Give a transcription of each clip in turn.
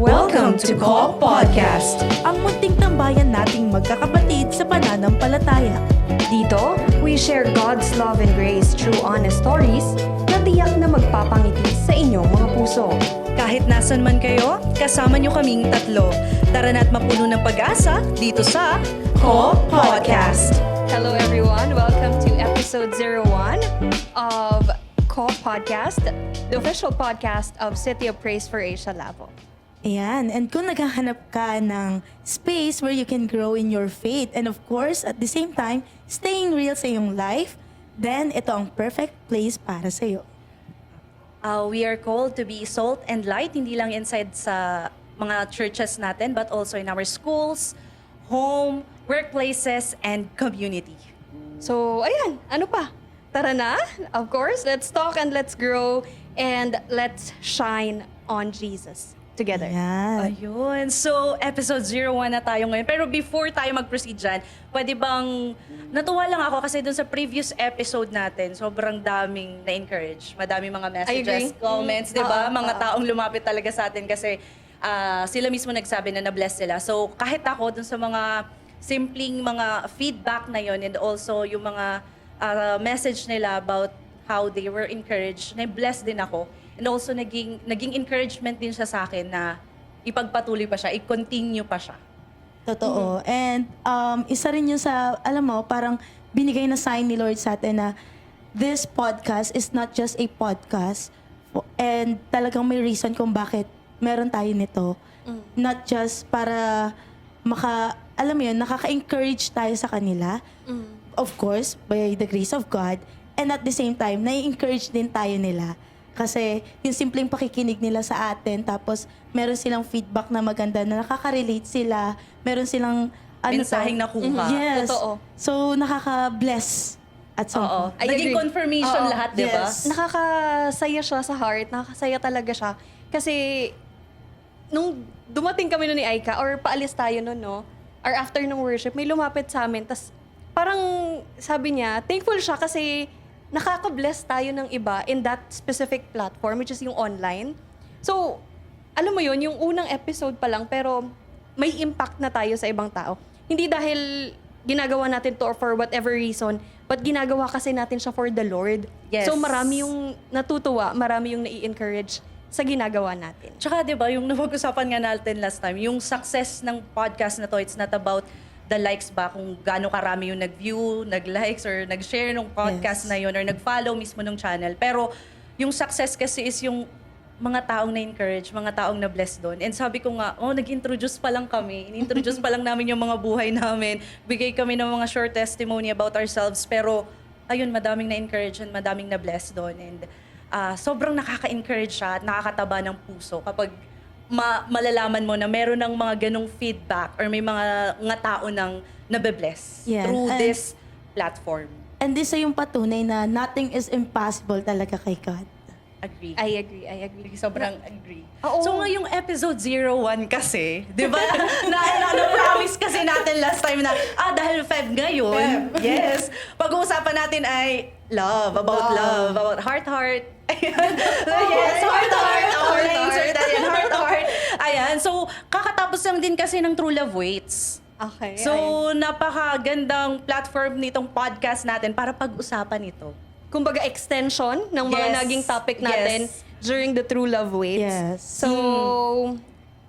Welcome to Call Podcast, ang munting tambayan nating magkakapatid sa pananampalataya. Dito, we share God's love and grace through honest stories na tiyak na magpapangiti sa inyong mga puso. Kahit nasan man kayo, kasama nyo kaming tatlo. Tara na't mapuno ng pag-asa dito sa Call Podcast. Hello everyone, welcome to episode 01 of Call Podcast, the official podcast of City of Praise for Asia Lavo. Ayan, and kung naghahanap ka ng space where you can grow in your faith and of course, at the same time, staying real sa iyong life, then ito ang perfect place para sa iyo. We are called to be salt and light, hindi lang inside sa mga churches natin, but also in our schools, home, workplaces, and community. So, ayan, ano pa? Tara na, of course, let's talk and let's grow and let's shine on Jesus together. Ayan. Ayun. So, episode 01 na tayo ngayon. Pero before tayo mag-proceed dyan, pwede bang, natuwa lang ako kasi dun sa previous episode natin, sobrang daming na-encourage. Madaming mga messages, comments, di ba? Mga taong lumapit talaga sa atin kasi sila mismo nagsabi na na-bless sila. So, kahit ako dun sa mga simpleng mga feedback na yon and also yung mga message nila about how they were encouraged, na-bless din ako. And also, naging encouragement din siya sa akin na ipagpatuloy pa siya, i-continue pa siya. Totoo. And isa rin yun sa, alam mo, parang binigay na sign ni Lord sa atin na this podcast is not just a podcast and talagang may reason kung bakit meron tayo nito. Not just para alam mo yun, nakaka-encourage tayo sa kanila. Of course, by the grace of God. And at the same time, nai-encourage din tayo nila. Kasi yung simpleng pakikinig nila sa atin, tapos meron silang feedback na maganda na nakaka-relate sila, meron silang Mensaheng nakuha. Yes. Totoo. So, nakaka-bless at some Oo. point. Naging agree. confirmation Oo. lahat, di ba? Yes. Nakakasaya siya sa heart, nakakasaya talaga siya. Kasi, nung dumating kami nun ni Aika, or paalis tayo nun, no? Or after ng worship, may lumapit sa amin, tas parang sabi niya, thankful siya kasi nakaka-bless tayo ng iba in that specific platform, which is yung online. So, alam mo yun, yung unang episode pa lang, pero may impact na tayo sa ibang tao. Hindi dahil ginagawa natin to or for whatever reason, but ginagawa kasi natin siya for the Lord. Yes. So, marami yung natutuwa, marami yung nai-encourage sa ginagawa natin. Tsaka, di ba, yung napag-usapan nga natin last time, yung success ng podcast na to, it's not about the likes ba, kung gaano karami yung nag-view, nag-likes, or nag-share ng podcast na yun, or nag-follow mismo ng channel. Pero yung success kasi is yung mga taong na-encourage, mga taong na-bless doon. And sabi ko nga, nag-introduce pa lang kami. In-introduce pa lang namin yung mga buhay namin. Bigay kami ng mga short testimony about ourselves. Pero, ayun, madaming na-encourage and madaming na-bless doon. And sobrang nakaka-encourage siya at nakakataba ng puso kapag malalaman mo na meron ng mga ganong feedback or may mga tao nang nabe-bless through this platform. And this ay yung patunay na nothing is impossible talaga kay God. Agree. I agree. Sobrang agree. Oo. So ngayong episode 01 kasi, di ba? na-promise kasi natin last time na, dahil Feb ngayon, yes, pag-uusapan natin ay love, about heart. Ayan. Yes, heart. Our insert natin, heart. Ayan, so kakatapos lang din kasi ng True Love Waits. Okay. So, napakagandang platform nitong podcast natin para pag-usapan ito. Kumbaga extension ng mga Yes. naging topic natin Yes. during the True Love Waits. Yes. So,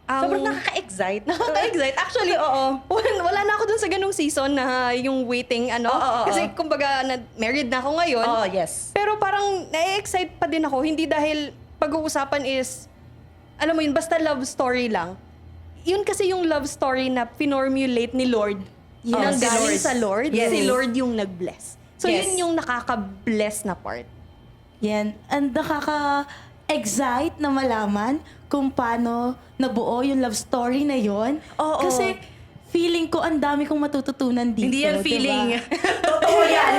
Sobrang nakaka-excite. nakaka-excite. Actually, wala na ako dun sa ganung season na yung waiting, Oo. Kasi kumbaga, married na ako ngayon. Oh, yes. Pero parang na-excite pa din ako. Hindi dahil pag-uusapan is, alam mo yun, basta love story lang. Yun kasi yung love story na finormulate ni Lord. Yes. Nang Si galing Lord. sa Lord, Yes. si Lord yung nag-bless. So Yes. yun yung nakaka-bless na part. Yan. And nakaka-excite na malaman kung paano nabuo yung love story na yon. Oo. Kasi feeling ko ang dami kong matututunan dito. Hindi yan diba? feeling. Totoo yan.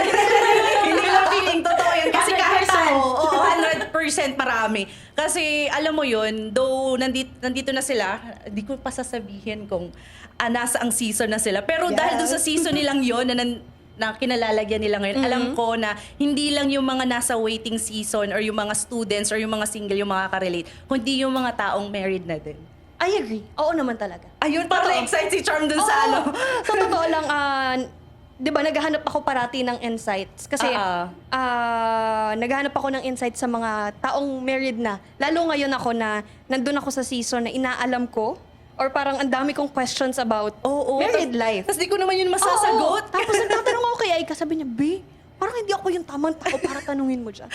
Hindi lang feeling. Totoo yan. Kasi kahit ako, 100% marami. Kasi alam mo yun, though nandito na sila, hindi ko pa sasabihin kung nasa ang season na sila. Pero dahil dun sa season nilang yun, na kinalalagyan nila ngayon, alam ko na hindi lang yung mga nasa waiting season or yung mga students or yung mga single yung makaka-relate, kundi yung mga taong married na din. I agree. Oo naman talaga. Ayun, parang na-excite si Charm dun sa Oo. ano. Sa totoo lang, di ba, naghahanap ako parati ng insights. Kasi, naghahanap ako ng insights sa mga taong married na. Lalo ngayon ako na, nandun ako sa season na inaalam ko, or parang ang dami kong questions about married life. Tapos di ko naman yun masasagot. Oo. Tapos nagtatanong ako kay Aika, sabi niya, B, parang hindi ako yung tamang tao para tanungin mo dyan.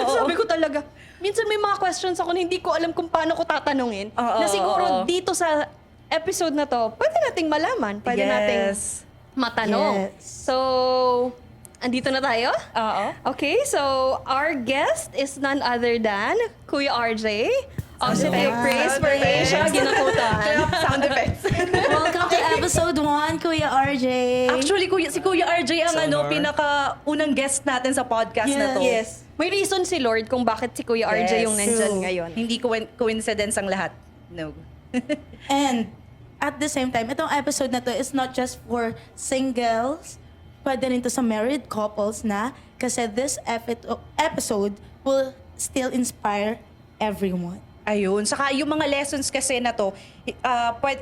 Sabi ko talaga, minsan may mga questions ako na hindi ko alam kung paano ko tatanungin. Na siguro dito sa episode na to, pwede nating malaman. Pwede nating matanong. Yes. So, andito na tayo? Oo. Okay, so our guest is none other than Kuya RJ. City of Praise for Asia, Ginakutan. Sound effects. Welcome to episode 1, Kuya RJ. Actually, si Kuya RJ ang pinaka-unang guest natin sa podcast na to. Yes. May reason si Lord kung bakit si Kuya RJ yung nandyan True. ngayon. Hindi coincidence ang lahat. No. And at the same time, itong episode na to is not just for singles, pwede rin to sa married couples na, kasi this episode will still inspire everyone. Ayun. Saka yung mga lessons kasi na to,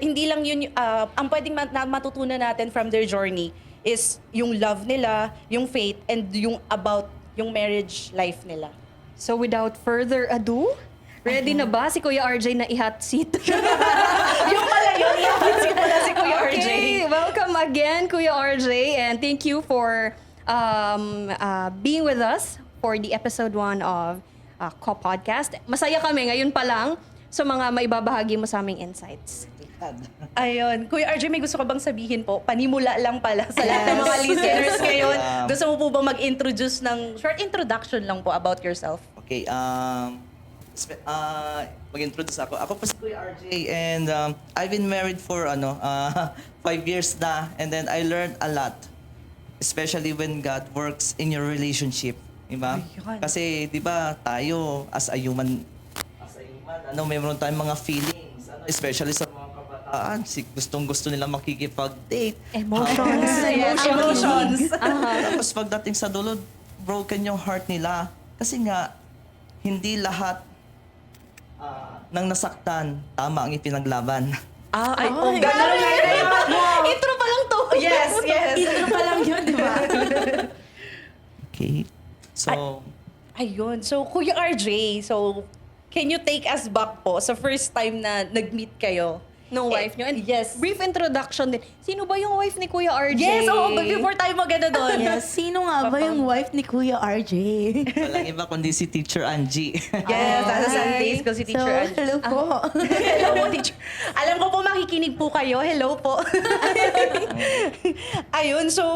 hindi lang yun, ang pwedeng matutunan natin from their journey is yung love nila, yung faith, and yung about yung marriage life nila. So without further ado, ready na ba si Kuya RJ na i-hot seat? Yung pala yun, yung pala si Kuya RJ. Okay, welcome again Kuya RJ, and thank you for being with us for the episode 1 of Podcast. Masaya kami ngayon pa lang sa mga maibabahagi mo sa aming insights. Ayun. Kuya RJ, may gusto ka bang sabihin po? Panimula lang pala sa lahat ng mga listeners ngayon. Gusto mo po ba mag-introduce ng short introduction lang po about yourself? Okay, mag-introduce ako. Ako po si Kuya RJ and I've been married for 5 years na, and then I learned a lot. Especially when God works in your relationship. Diba? Ayun. Kasi 'di ba tayo as a human mayroon tayong mga feelings, especially sa mga kabataan, gustong-gusto nila makikipag-date. Emotions. Emotions. Tapos pagdating sa dulo, broken yung heart nila. Kasi nga, hindi lahat ng nasaktan, tama ang ipinaglaban. Gano'n lang. Intro pa lang to. Yes. Intro pa lang yun, di ba? Okay? So, Ayun. So, Kuya RJ, can you take us back po sa first time na nag-meet kayo? Nung wife nyo. And yes. brief introduction din. Sino ba yung wife ni Kuya RJ? Yes, but before tayo maganda doon. Yes, sino nga ba yung wife ni Kuya RJ? walang iba kundi si Teacher Angie. Yes, nasa Hi. Sundays ko si Teacher Angie. hello po. Hello po, teacher. Alam ko po makikinig po kayo. Hello po. Ayun, so,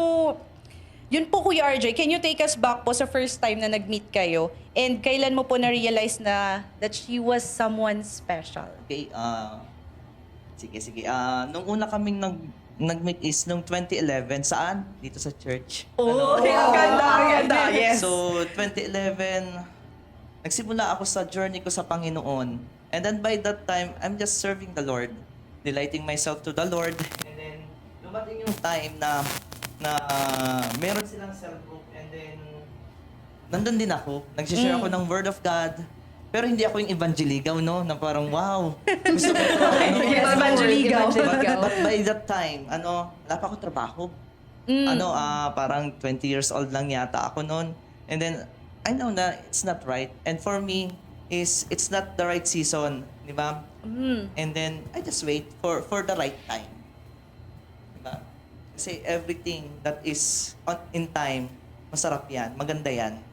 yun po Kuya RJ, can you take us back po sa first time na nag-meet kayo? And kailan mo po na-realize na that she was someone special? Okay, sige. Nung una kaming nag-meet is nung 2011. Saan? Dito sa church. Oh, ang ganda. Yes. So, 2011, nagsimula ako sa journey ko sa Panginoon. And then by that time, I'm just serving the Lord. Delighting myself to the Lord. And then, dumating yung time na meron silang cell group. And then, nandun din ako. Nagsishare ako ng Word of God. Pero hindi ako yung evangeligaw, no? Na parang, wow. Gusto ko ito. Yes, evangeligaw. But by that time, wala pa ako trabaho. Parang 20 years old lang yata ako noon. And then, I know na it's not right. And for me, it's not the right season. Di ba? And then, I just wait for the right time. Di ba? Kasi everything that is in time, masarap yan, maganda yan.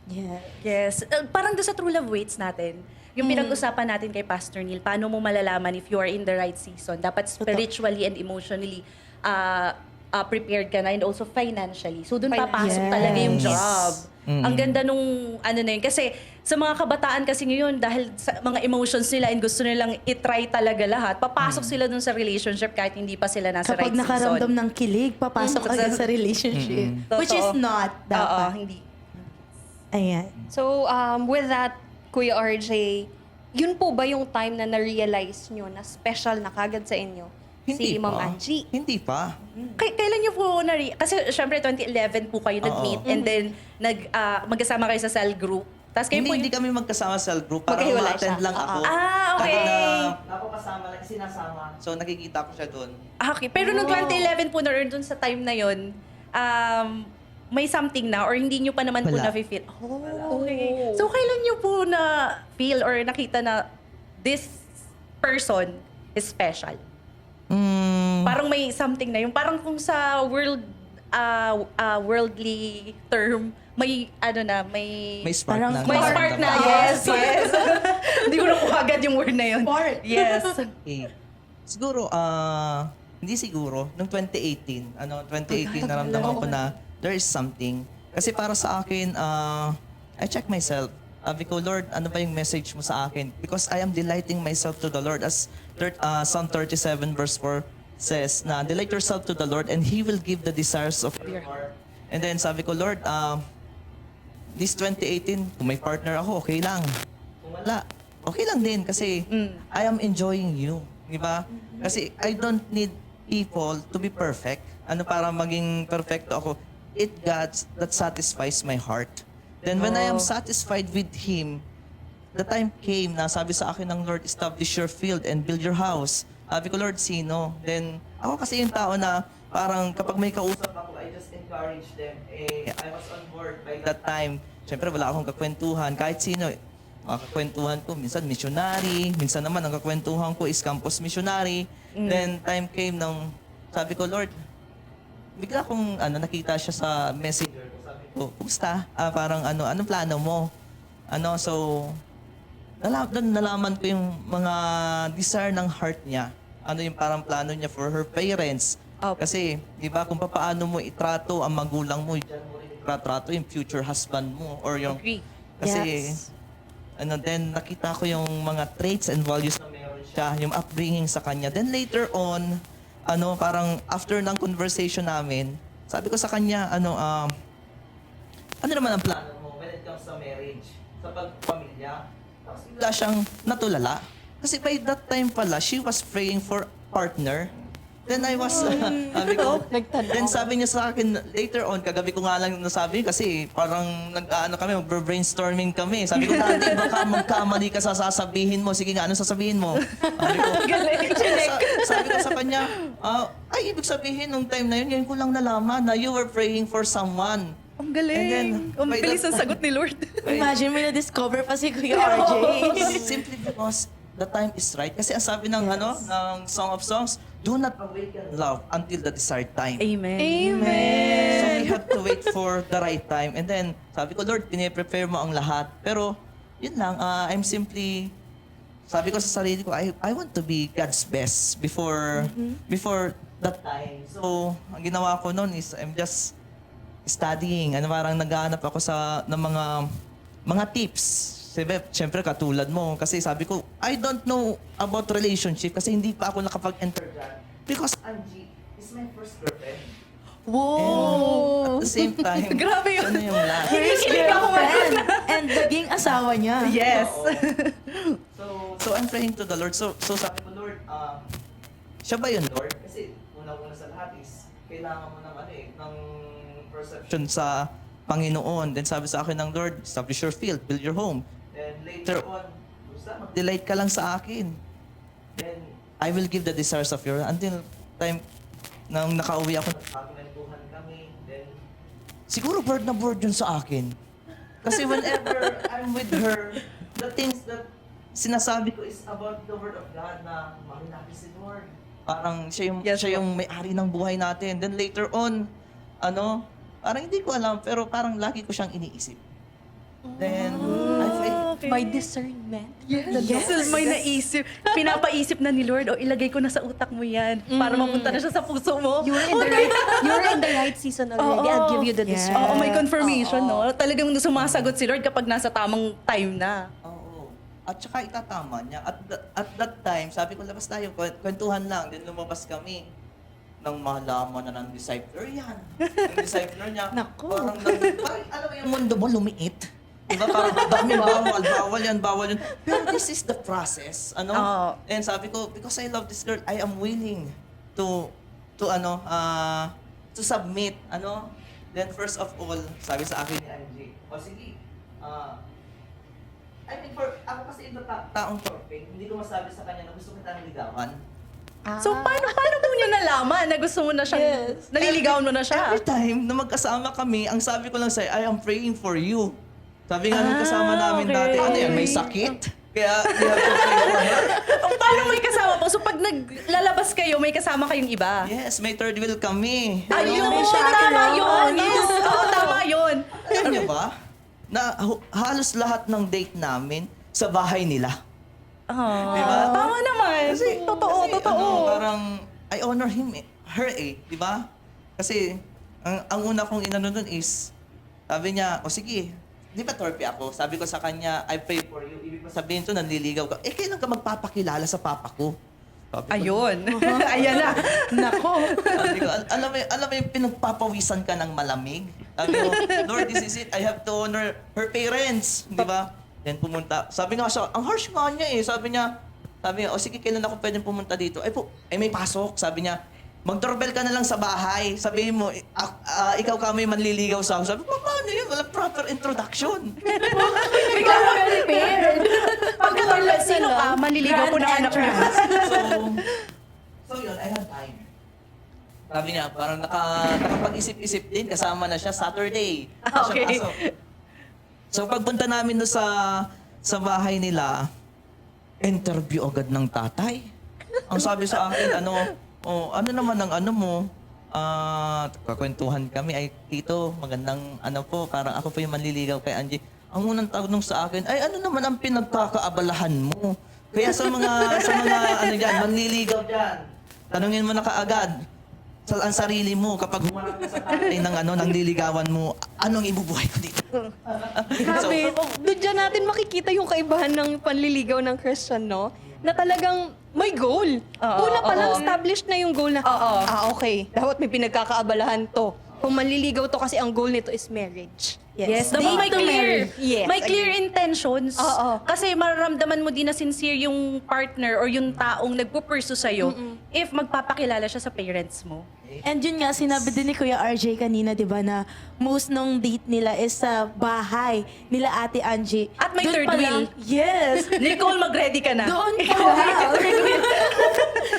Yeah. Yes. Parang doon sa True Love Waits natin, yung pinag-usapan natin kay Pastor Neil, paano mo malalaman if you are in the right season? Dapat spiritually and emotionally prepared ka na, and also financially. So doon papasok Yes. talaga yung job. Ang ganda nung na yun. Kasi sa mga kabataan kasi ngayon, dahil sa mga emotions nila and gusto nilang itry talaga lahat, papasok sila dun sa relationship kahit hindi pa sila nasa Kapag right season. nakaramdam ng kilig, papasok agad sa relationship. Which is Totoo. not Oo, dapat. hindi. Ayan. So, with that, Kuya RJ, yun po ba yung time na na-realize nyo na special na kagad sa inyo si Ma'am Angie? Hindi pa. Kailan niyo po kasi syempre 2011 po kayo nag-meet, and then magkasama kayo sa cell group. Tapos kayo po Hindi kami magkasama sa cell group. Parang Magkahiwalay umattend siya. lang ako. Okay. Napapasama lang, sinasama. So nakikita ko siya doon. Okay, pero noong 2011 po na doon sa time na yon, may something na or hindi nyo pa naman po Wala. na-feel? Oh, okay. So kailan nyo po na-feel or nakita na this person is special? Parang may something na yung parang kung sa worldly term, may May spark Parang na. may spark na. Yes, yes. Hindi ko nakuha agad yung word na yun. Spark. Yes. Okay. Siguro, hindi siguro, nung 2018, 2018 naramdaman ko na there is something. Kasi para sa akin, I check myself. Sabi ko, Lord, ano ba yung message mo sa akin? Because I am delighting myself to the Lord. As Psalm 37 verse 4 says na, delight yourself to the Lord and He will give the desires of your heart. And then sabi ko, Lord, this 2018, kung may partner ako, okay lang. Kung wala, okay lang din kasi I am enjoying you. Di ba? Kasi I don't need people to be perfect. Para maging perfecto ako. It God that satisfies my heart. Then when I am satisfied with Him, the time came na sabi sa akin ng Lord, establish your field and build your house. Sabi ko, Lord, sino? Then ako kasi yung tao na parang kapag may kausap ako, I just encourage them. I was on board by that time. Siyempre, wala akong kakwentuhan. Kahit sino, kakwentuhan ko, minsan missionary, minsan naman ang kakwentuhan ko is campus missionary. Then time came nung sabi ko, Lord, bigla akong nakita siya sa messenger. Sabi ko, kumusta? Parang anong plano mo? So, nalaman ko yung mga desire ng heart niya. Ano yung parang plano niya for her parents. Kasi, di ba, kung paano mo itrato ang magulang mo, dyan mo rin itrato yung future husband mo or yung... Agree. Kasi, Yes. then nakita ko yung mga traits and values na meron siya, yung upbringing sa kanya. Then later on, parang after ng conversation namin, sabi ko sa kanya, ano naman ang plano mo when it comes to marriage, sa pagpamilya? Tapos bigla siyang natulala. Kasi by that time pala, she was praying for partner. Then I was, sabi ko, then sabi niya sa akin, later on, kagabi ko nga lang nasabi, kasi parang kami, mag-brainstorming kami. Sabi ko, dati baka magkamali ka sa sasabihin mo. Sige nga, ano sasabihin mo? Sabi ko, sabi ko sa kanya, ay, ibig sabihin, nung time na yun, ngayon ko lang nalaman na you were praying for someone. Ang galing. And then, Ang by bilis that ang sagot ni Lord. Imagine may na-discover pa si Kuya RJ. Simply because the time is right. Kasi ang sabi ng ng Song of Songs, do not awaken love until the desired time. Amen. So we have to wait for the right time. And then, sabi ko, Lord, piniprepare mo ang lahat. Pero, yun lang, I'm simply, sabi ko sa sarili ko, I want to be God's best before that time. So, ang ginawa ko noon is, I'm just studying. Parang naghahanap ako ng mga tips. Siyempre, katulad mo. Kasi sabi ko, I don't know about relationship kasi hindi pa ako nakapag-enter dyan. Because Angie is my first girlfriend. Whoa! At the same time, Grabe yun. siya na yung last. First girlfriend and naging asawa niya. Yes. So I'm praying to the Lord. So sabi ko, Lord, siya ba yun, Lord? Kasi una-una sa lahat is, kailangan mo ng perception sa Panginoon. Then sabi sa akin ng Lord, establish your field, build your home. Then later on, mag-delight ka lang sa akin. Then I will give the desires of your until time nang nakauwi ako, nagkakwentuhan kami. Then siguro word na word yun sa akin. Kasi whenever I'm with her, the things that sinasabi ko is about the word of God na mahal natin si Lord. Parang siya yung may-ari ng buhay natin. Then later on, parang hindi ko alam, pero parang lagi ko siyang iniisip. Then, By discernment. Yes. May naisip. Pinapaisip na ni Lord, ilagay ko na sa utak mo yan para mapunta na siya sa puso mo. You're in the right season already. I'll give you the Yes. discernment. May confirmation, no? Talagang sumasagot si Lord kapag nasa tamang time na. oo. At saka itatama niya. At that time, sabi ko, labas tayo, kwentuhan lang. Then lumabas kami. Nang malaman na ng discipler yan. Ang discipler niya, Naku. parang alam mo yung mundo mo lumiit. Diba? Parang dami bawal yan. Pero this is the process. And sabi ko, because I love this girl, I am willing to submit. Then first of all, sabi sa akin ni Angie, sige, I think for, ako kasi yung taong torpe, hindi ko masabi sa kanya na gusto kita niligawan. So, paano mo niya nalaman na gusto mo na siya, naliligawan mo na siya? Every time na magkasama kami, ang sabi ko lang sa'yo, I am praying for you. Sabi nga nung kasama namin dati, ano yan, may sakit? Kaya, you have to pray for her. Paano may kasama po? So, pag naglalabas kayo, may kasama kayong iba? Yes, may third wheel kami. Ayun, May chaperone. tama yun. Yes, oo, tama yun. Alam niyo ba, na halos lahat ng date namin sa bahay nila. Diba? Tama naman. Totoo. Ano, parang, I honor her di ba? Kasi, ang una kong inano dun is, sabi niya, o sige, di ba torpe ako? Sabi ko sa kanya, I pray for you. Ibig ko sabihin to, nanliligaw ka. Kailan ka magpapakilala sa papa ko? Sabi ko, Ayun. Ayan na. Nako. Sabi ko, alam mo yung pinagpapawisan ka ng malamig? Sabi ko, Lord, this is it. I have to honor her parents. Di ba? Then pumunta. Sabi nga siya, ang harsh nga niya eh. Sabi niya, o sige, kailan ako pwedeng pumunta dito? May pasok. Sabi niya, mag-doorbell ka na lang sa bahay. Sabihin mo, ikaw kami manliligaw sa ako. Sabi ko, paano yun? Walang proper introduction. Bigla ka prepared. Pagka-doorbell, sino ka? Manliligaw po ng anak niya. So yun, I had time. Sabi niya, parang nakapag-isip-isip din. Kasama na siya Saturday. Okay. So pagpunta namin doon sa bahay nila, interview agad ng tatay. Ang sabi sa akin, ano naman ang ano mo? Kakwentuhan kami, ay tito, magandang ano po, parang ako po yung manliligaw kay Angie. Ang unang tanong sa akin, ay ano naman ang pinagkakaabalahan mo? Kaya sa mga ano diyan, manliligaw diyan. Tanungin mo na kaagad ang sarili mo kapag humarap ka sa tatay ng liligawan mo, anong ibubuhay ko dito? Grabe. Doon dyan natin makikita yung kaibahan ng panliligaw ng Christian, no? Na talagang may goal. Una pa lang, established na yung goal na, okay, dapat may pinagkakaabalahan to. Kung manliligaw to kasi ang goal nito is marriage. Yes, dapat may clear. Yes, May clear intentions. Oo. Kasi mararamdaman mo din na sincere yung partner or yung taong nagpo-pursue sa'yo if magpapakilala siya sa parents mo. And yun nga, sinabi din ni Kuya RJ kanina, di ba, na most nung date nila is sa bahay nila Ate Angie. At may Doon third pa wheel. lang- Yes! Nicole, mag-ready ka na. Doon pa Ikaw lang. ang third wheel.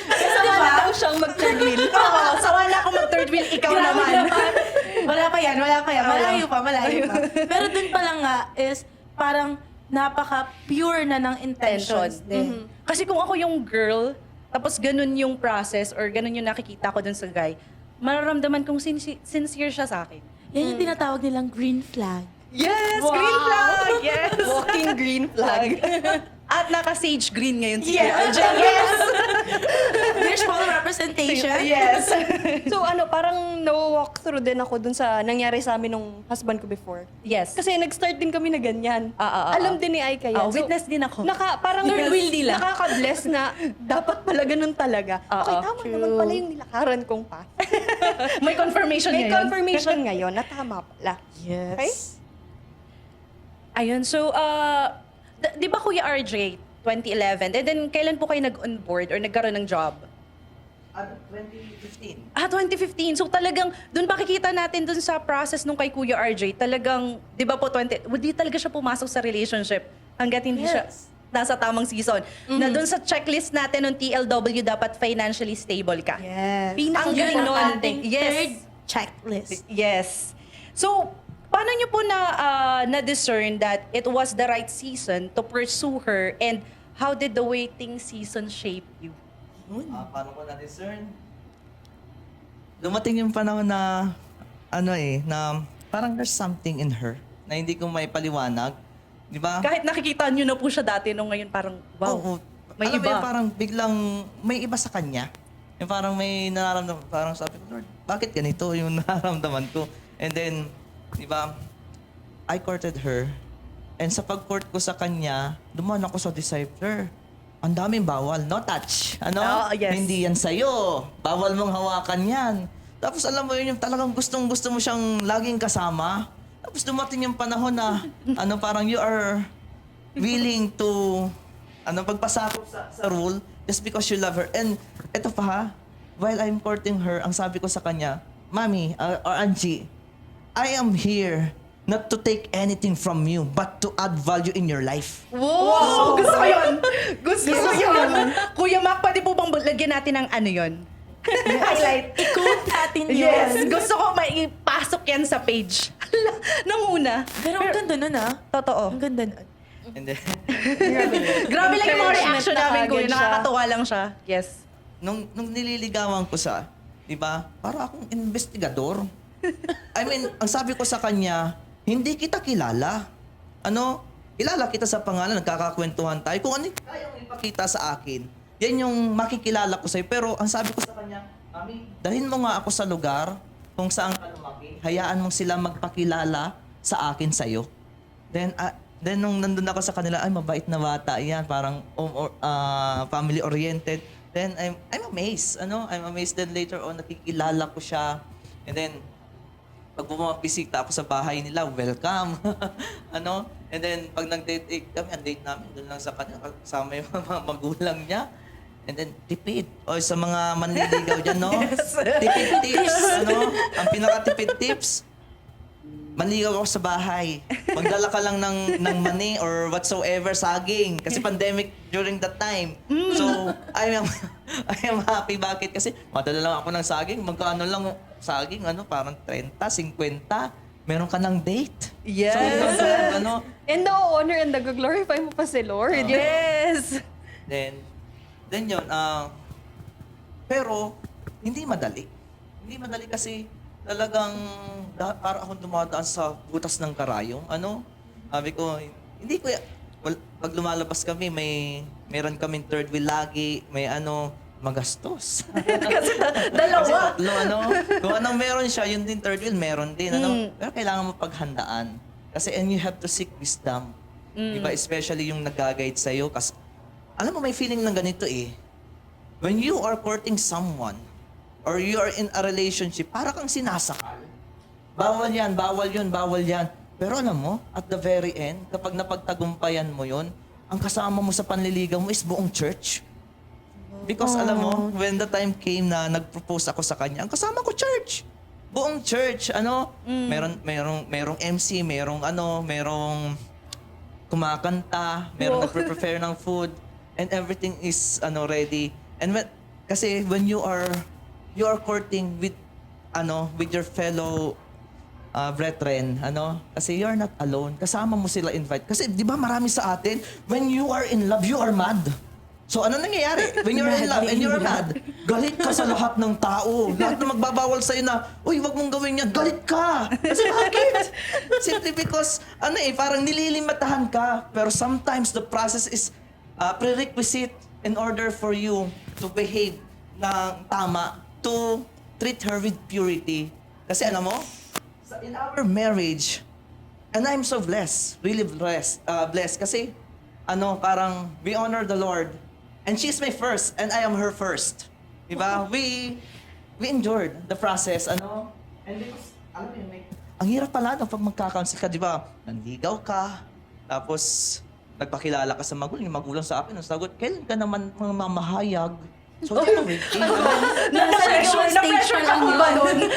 Kasama na daw siyang mag-third wheel. Oo, sawa na ako mag-third wheel, ikaw Grabe naman. Wala pa yan. Malayo pa. Pero dun pa lang nga is parang napaka-pure na ng intentions din. Kasi kung ako yung girl, tapos ganun yung process or ganun yung nakikita ko dun sa guy, mararamdaman kong sincere siya sa akin. Yan yung tinatawag nilang green flag. Yes! Wow! Green flag! Yes! Walking green flag. At naka-sage green ngayon si Yes! RJ. Yes! Visual representation. Yes! So parang na-walk through din ako dun sa nangyari sa amin nung husband ko before. Yes. Kasi nag-start din kami na ganyan. Alam din ni Aika yan. Witness din ako. Parang Third wheel nila. Nakaka-bless na dapat pala ganun talaga. Okay, tama naman pala yung nilakaran kong path. May confirmation May ngayon. confirmation ngayon na tama pala. Yes. Okay? Ayun, so, di ba Kuya RJ, 2011, and then kailan po kayo nag-onboard or nagkaroon ng job? 2015. 2015. So talagang, doon makikita natin doon sa process nung kay Kuya RJ, talagang, di ba po, hindi talaga siya pumasok sa relationship hanggat hindi siya nasa tamang season. Na doon sa checklist natin ng TLW, dapat financially stable ka. Yes. Ang galing Yun ang nun. ating Yes. third checklist. Yes. So, paano nyo po na-discern that it was the right season to pursue her, and how did the waiting season shape you? Paano ko na-discern? Dumating yung panahon na, na parang there's something in her na hindi ko may paliwanag. Di ba? Kahit nakikita nyo na po siya dati, nung ngayon parang, wow, Oo. may Alam mo iba. yun, parang biglang may iba sa kanya. Yung parang may nararamdaman, parang sabi ko, Lord, bakit ganito yung nararamdaman ko? And then, di ba, I courted her. And sa pag-court ko sa kanya, dumaan ako sa discipler. Ang daming bawal, no touch. Yes. Hindi yan sa'yo. Bawal mong hawakan yan. Tapos alam mo yun, yung talagang gustong-gusto mo siyang laging kasama. Tapos dumating yung panahon na, parang you are willing to, pagpasakop sa rule just because you love her. And eto pa ha, while I'm courting her, ang sabi ko sa kanya, Mami, or Angie, I am here not to take anything from you, but to add value in your life. Wow! Gusto ko yun! Gusto ko yun! Kuya Mac, pwede po bang lagyan natin ng ano yun? Highlight. I-quote natin yun. Yes! Gusto ko maipasok yan sa page. Nang una. Pero ang ganda nun Totoo. Ang ganda nun. And then, Grabe lang yung mga reaction Encouragement namin, na kuya. agad siya. Nakakatuwa lang siya. Yes. nung nililigawan ko siya, di ba, para akong investigador. I mean, ang sabi ko sa kanya, hindi kita kilala. Ano, kilala kita sa pangalan, nagkakakwentuhan tayo. Kung ano yung kaya mong ipakita sa akin, yan yung makikilala ko sa'yo. Pero ang sabi ko sa kanya, Mami, dalhin mo nga ako sa lugar kung saan ka lumaki. Hayaan mong sila magpakilala sa akin sa'yo. Then nung nandun ako sa kanila, ay mabait na bata yan, parang family-oriented. Then I'm amazed, I'm amazed. Then later on, nakikilala ko siya. And then, pag bumabisita ako sa bahay nila, welcome. And then, pag nag-date kami, ang date namin, doon lang sa kanya, kasama yung mga magulang niya. And then, tipid. O, sa mga manliligaw dyan, no? Tipid tips, ang pinaka-tipid tips, manligaw ako sa bahay. Magdala ka lang ng money or whatsoever, saging. Kasi pandemic during that time. So, I am happy. Bakit? Kasi madala lang ako ng saging. Magkano lang saging? Parang 30, 50. Meron ka ng date. Yes. So, And the honor and the glorify mo pa si Lord. Yes. Then yun. Pero, hindi madali. Hindi madali kasi talagang para akong dumadaan sa butas ng karayong. Sabi ko, hindi ko, pag lumalabas kami, meron kaming third wheel lagi, may magastos. Kasi dalawa. Kasi kung anong meron siya, yun din third wheel, meron din. Pero kailangan mo paghandaan. Kasi and you have to seek wisdom. Diba? Especially yung nag-guide sa'yo. Kasi, alam mo, may feeling ng ganito eh. When you are courting someone, or you are in a relationship, para kang sinasakal. Bawal yan, bawal yun, bawal yan. Pero alam mo, at the very end, kapag napagtagumpayan mo yun, ang kasama mo sa panliligaw mo is buong church. Because alam mo, when the time came na nag-propose ako sa kanya, ang kasama ko church. Buong church, merong MC, merong kumakanta, merong nagpe-prepare ng food, and everything is ready. And kasi when you are courting with your fellow brethren, kasi you're not alone. Kasama mo sila invite. Kasi di ba marami sa atin, when you are in love, you are mad. So ano nangyayari? When you're in love and you're mad, galit ka sa lahat ng tao. Lahat na magbabawal sa'yo na, uy, wag mong gawin yan, galit ka. Kasi bakit? Simply because, parang nililimatahan ka. Pero sometimes the process is prerequisite in order for you to behave ng tama, to treat her with purity. Kasi alam mo, in our marriage, and I'm so blessed, really blessed kasi parang we honor the Lord, and she's my first, and I am her first. Diba? We endured the process, and because, alam mo yun, ang hirap pala pag magkakounsel ka, diba? Nanligaw ka, tapos nagpakilala ka sa magulang, yung magulang sa akin, ang sagot, kailan ka naman mamahayag? So, Na-pressure ka ba nun?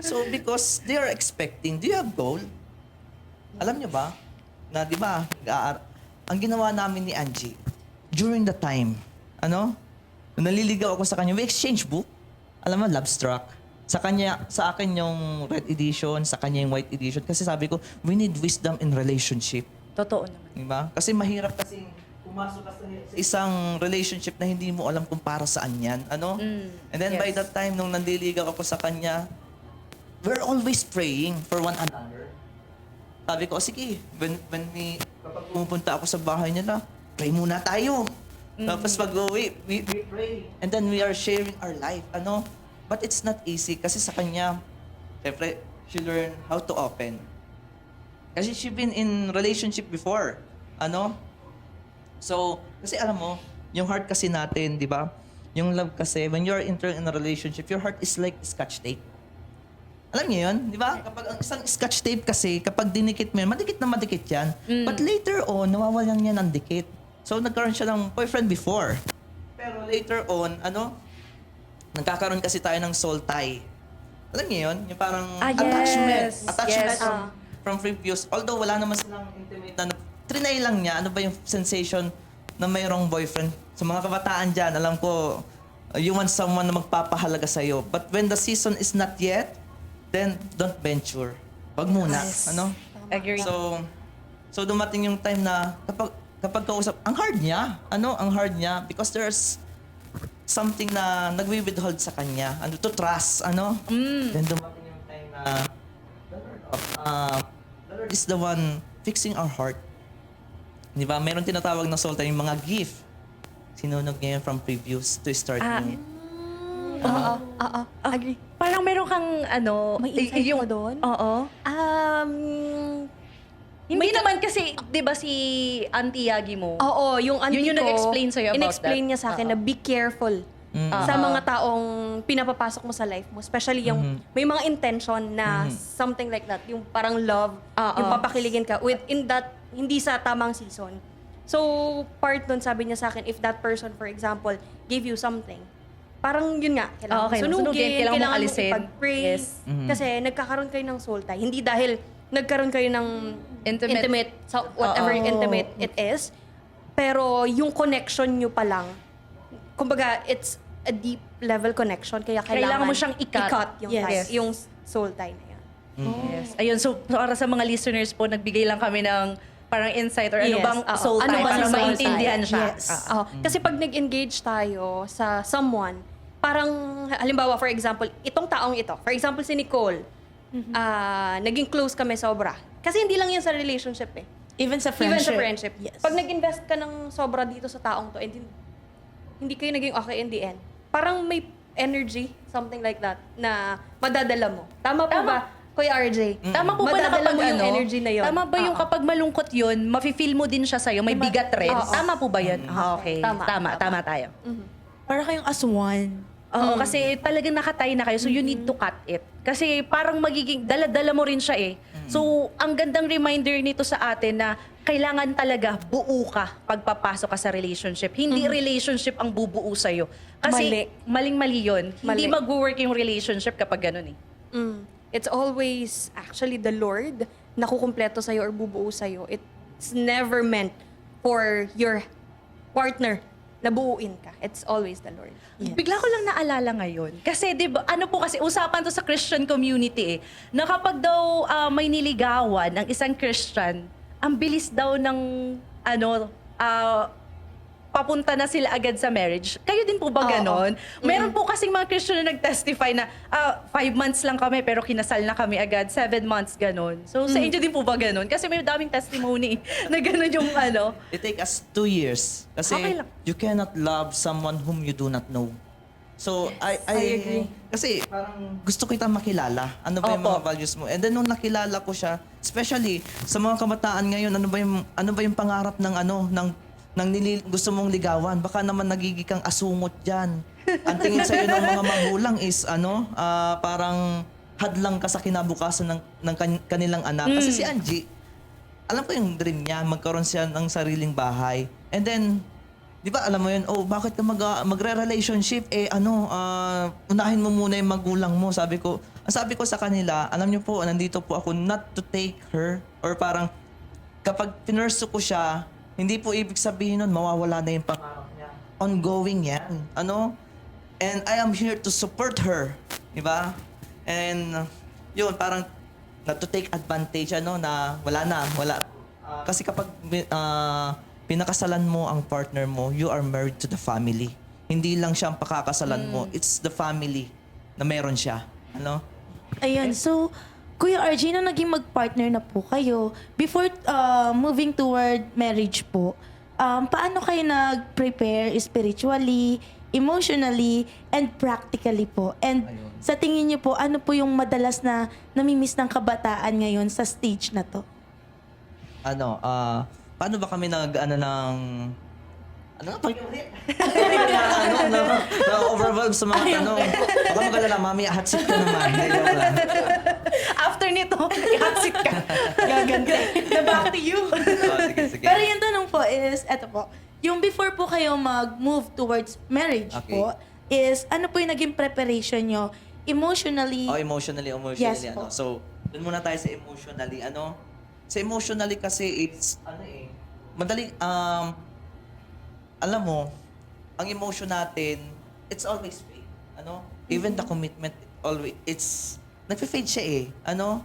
So, because they are expecting, do you have goal? Alam niyo ba, na di ba, ang ginawa namin ni Angie, during the time, nung naliligaw ako sa kanya, we exchange book. Alam mo, Love Struck. Sa akin yung red edition, sa kanya yung white edition. Kasi sabi ko, we need wisdom in relationship. Totoo naman. Diba? Kasi mahirap kasi pumasok ka sa isang relationship na hindi mo alam kung para saan yan. And then by that time, nung nandiligaw ako sa kanya, we're always praying for one another. Sabi ko, sige, kapag pumupunta ako sa bahay nila, pray muna tayo. Tapos pag-uwi, we pray. And then we are sharing our life. But it's not easy kasi sa kanya, syempre, she learned how to open. Kasi she been in relationship before. So, kasi alam mo, yung heart kasi natin, di ba? Yung love kasi, when you're entering in a relationship, your heart is like scotch tape. Alam niyo yun, di ba? Kapag ang isang scotch tape kasi, kapag dinikit mo yan, madikit yan. But later on, nawawalan niya ng dikit. So, nagkaroon siya ng boyfriend before. Pero later on, nagkakaroon kasi tayo ng soul tie. Alam niyo yun? Yung parang attachment. Yes. Attachment Yes. from from previous, although wala naman silang intimate na, trinay lang niya, ano ba yung sensation na mayroong boyfriend. Sa mga kabataan dyan, alam ko, you want someone na magpapahalaga sa'yo. But when the season is not yet, then don't venture. Wag muna. Ano? Agree. So dumating yung time na kapag kausap, ang hard niya. Ano? Ang hard niya because there's something na nagwi-withhold sa kanya. Ano to trust, ano? Then dumating yung time na the Lord is the one fixing our heart. Di ba? Meron tinatawag na soul time, yung mga gift. Sinunog niya yun from previous to start new. Agree. Parang meron kang May insight mo doon? Oo. Hindi naman kasi, di ba si Auntie Yagi mo? Oo, yung auntie Yun yung ko, nag-explain sa'yo about in-explain that. niya sa akin na be careful sa mga taong pinapapasok mo sa life mo. Especially yung may mga intention na something like that. Yung parang love, yung papakiligin ka within that, hindi sa tamang season. So, part nun sabi niya sa akin, if that person, for example, gave you something, parang yun nga, kailangan Okay, mo sunugin, kailangan mong alisin. ipag-pray. Yes. Kasi nagkakaroon kayo ng soul tie. Hindi dahil nagkaroon kayo ng Intimate. so whatever intimate it is. Pero yung connection nyo pa lang, kumbaga, it's a deep level connection. Kaya Kailangan mo siyang i-cut. yung, Yes. tie, yung soul tie na yan. Yes. Ayun, so para sa mga listeners po, nagbigay lang kami ng parang insight or ano Yes, bang oo. soul Ano tie ba para yung soul maintindihan tie? siya. Yes. Kasi pag nag-engage tayo sa someone, parang, halimbawa, for example, itong taong ito, for example, si Nicole, naging close kami sobra. Kasi hindi lang yan sa relationship eh. Even sa Even friendship. sa friendship. Yes. Pag nag-invest ka ng sobra dito sa taong to, and hindi kayo naging okay in the end, parang may energy, something like that, na madadala mo. Tama po ba, Kuya RJ? Tama po ba na Madadala kapag mo yung energy na yun? Tama ba yung Oo. kapag malungkot yun, mafe-feel mo din siya sa'yo, may bigat rin? Oo. Tama po ba yun? Okay. Tama tayo. Para kayong as one. Oo, kasi talagang nakatay na kayo, so you need to cut it. Kasi parang magiging, dala-dala mo rin siya eh. So, ang gandang reminder nito sa atin na kailangan talaga buo ka pagpapasok ka sa relationship. Hindi relationship ang bubuo sa'yo. Kasi maling-mali yun. Hindi Mali. mag-work yung relationship kapag ganun eh. It's always actually the Lord na kukumpleto sa'yo or bubuo sa'yo. It's never meant for your partner na buuin ka. It's always the Lord. Yes. Bigla ko lang naalala ngayon. Kasi, di ba, ano po kasi, usapan to sa Christian community eh, na kapag daw may niligawan ng isang Christian, ang bilis daw ng, papunta na sila agad sa marriage. Kayo din po ba ganon? Meron po kasing mga Christian na nag-testify na 5 months lang kami pero kinasal na kami agad, 7 months ganon. So sa inyo din po ba ganon? Kasi may daming testimony na ganon yung It take us 2 years. Kasi Okay lang. you cannot love someone whom you do not know. So, I agree. Kasi parang gusto kita makilala. Ano ba yung Opo. mga values mo? And then nung nakilala ko siya, especially sa mga kabataan ngayon, ano ba yung pangarap ng gusto mong ligawan? Baka naman nagiging kang asungot diyan. Ang tingin sa ng mga magulang is parang hadlang ka sa kinabukasan ng kanilang anak. Kasi si Angie, alam ko yung dream niya, magkaroon siya ng sariling bahay. And then, di ba alam mo yun, bakit ka magre-relationship? Unahin mo muna yung magulang mo. Sabi ko sa kanila, alam niyo po, nandito po ako not to take her or parang kapag pinursu ko siya, hindi po ibig sabihin nun, mawawala na yung pangarap niya. Ongoing yan. And I am here to support her. Di ba? And yun, parang not to take advantage, na wala. Kasi kapag pinakasalan mo ang partner mo, you are married to the family. Hindi lang siya ang pakakasalan mo. It's the family na meron siya. Ayun, so, Kuya RJ, nung naging mag-partner na po kayo, before moving toward marriage po, paano kayo nag-prepare spiritually, emotionally, and practically po? And sa tingin niyo po, ano po yung madalas na namimiss ng kabataan ngayon sa stage na to? Paano ba kami na-overwhelmed sa mga tanong. Baka magalala, mami, hatsit ka naman. Hindi, joke lang. After nito, i-hotsit ka. Gaganda. Na back to you. Sige. Pero yung tanong po is, eto po, yung before po kayo mag-move towards marriage Okay. po, is ano po yung naging preparation nyo emotionally? Emotionally. Yes po. So, Doon muna tayo sa emotionally, ano? Sa emotionally kasi it's, madali, alam mo, ang emotion natin, it's always fake, ano? Even the commitment, nagfe-fade siya eh, ano?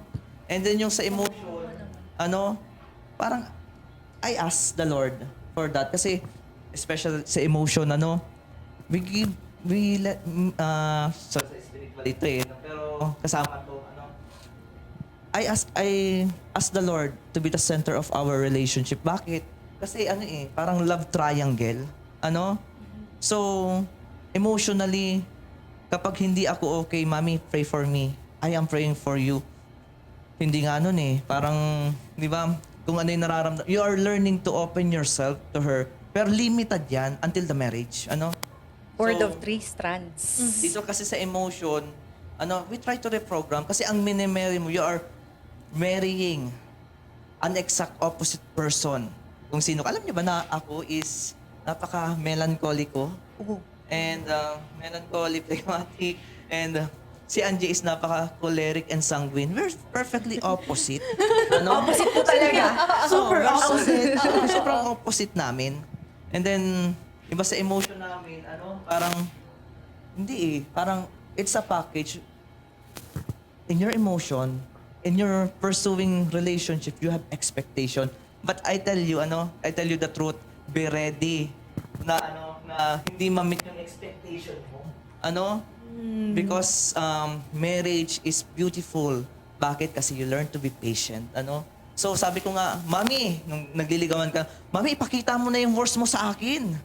And then yung sa emotion, ano, parang, I ask the Lord for that. Kasi, especially sa emotion, ano, so sa spiritual ito eh, pero kasama to, ano, I ask the Lord to be the center of our relationship. Bakit? Kasi ano eh, parang love triangle. Ano? So, emotionally, kapag hindi ako okay, Mommy, pray for me. I am praying for you. Hindi nga nun eh. Parang, di ba, kung ano yung nararamdaman. You are learning to open yourself to her. Pero limited yan until the marriage. Ano? Word So, of three strands. dito kasi sa emotion, ano, we try to reprogram. Kasi ang minimarry mo, you are marrying an exact opposite person. Kung sino. Alam niyo ba na ako is napaka-melancholiko? And melancholy, phlegmatic. And si Angie is napaka-choleric and sanguine. We're perfectly opposite. Ano? Opposite po talaga. Super opposite. Sobrang opposite namin. And then, iba sa emotion namin, ano, parang, hindi eh. Parang, it's a package. In your emotion, in your pursuing relationship, you have expectation. But I tell you the truth, be ready na hindi ma-meet yung expectation mo. Ano? Because marriage is beautiful. Bakit? Kasi you learn to be patient. Ano? So sabi ko nga, Mami, nung nagliligawan ka, Mami, ipakita mo na yung worst mo sa akin.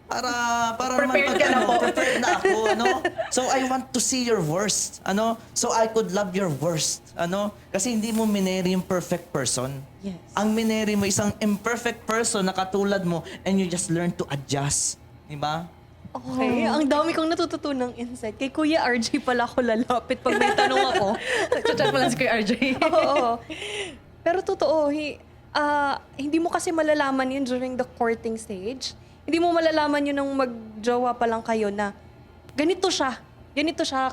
Para Prepared naman ka na po. prepared na ako, ano? So I want to see your worst, ano? So I could love your worst, ano? Kasi hindi mo mineri yung perfect person. Yes. Ang mineri mo isang imperfect person na katulad mo and you just learn to adjust, di ba? Okay, ang dami kong natututunang insight. Kay Kuya RJ pala ako lalapit pag may tanong ako. Chat mo lang si Kuya RJ. Oo. Pero totoo, hindi mo kasi malalaman yun during the courting stage. Hindi mo malalaman yun nung magjowa pa lang kayo na ganito siya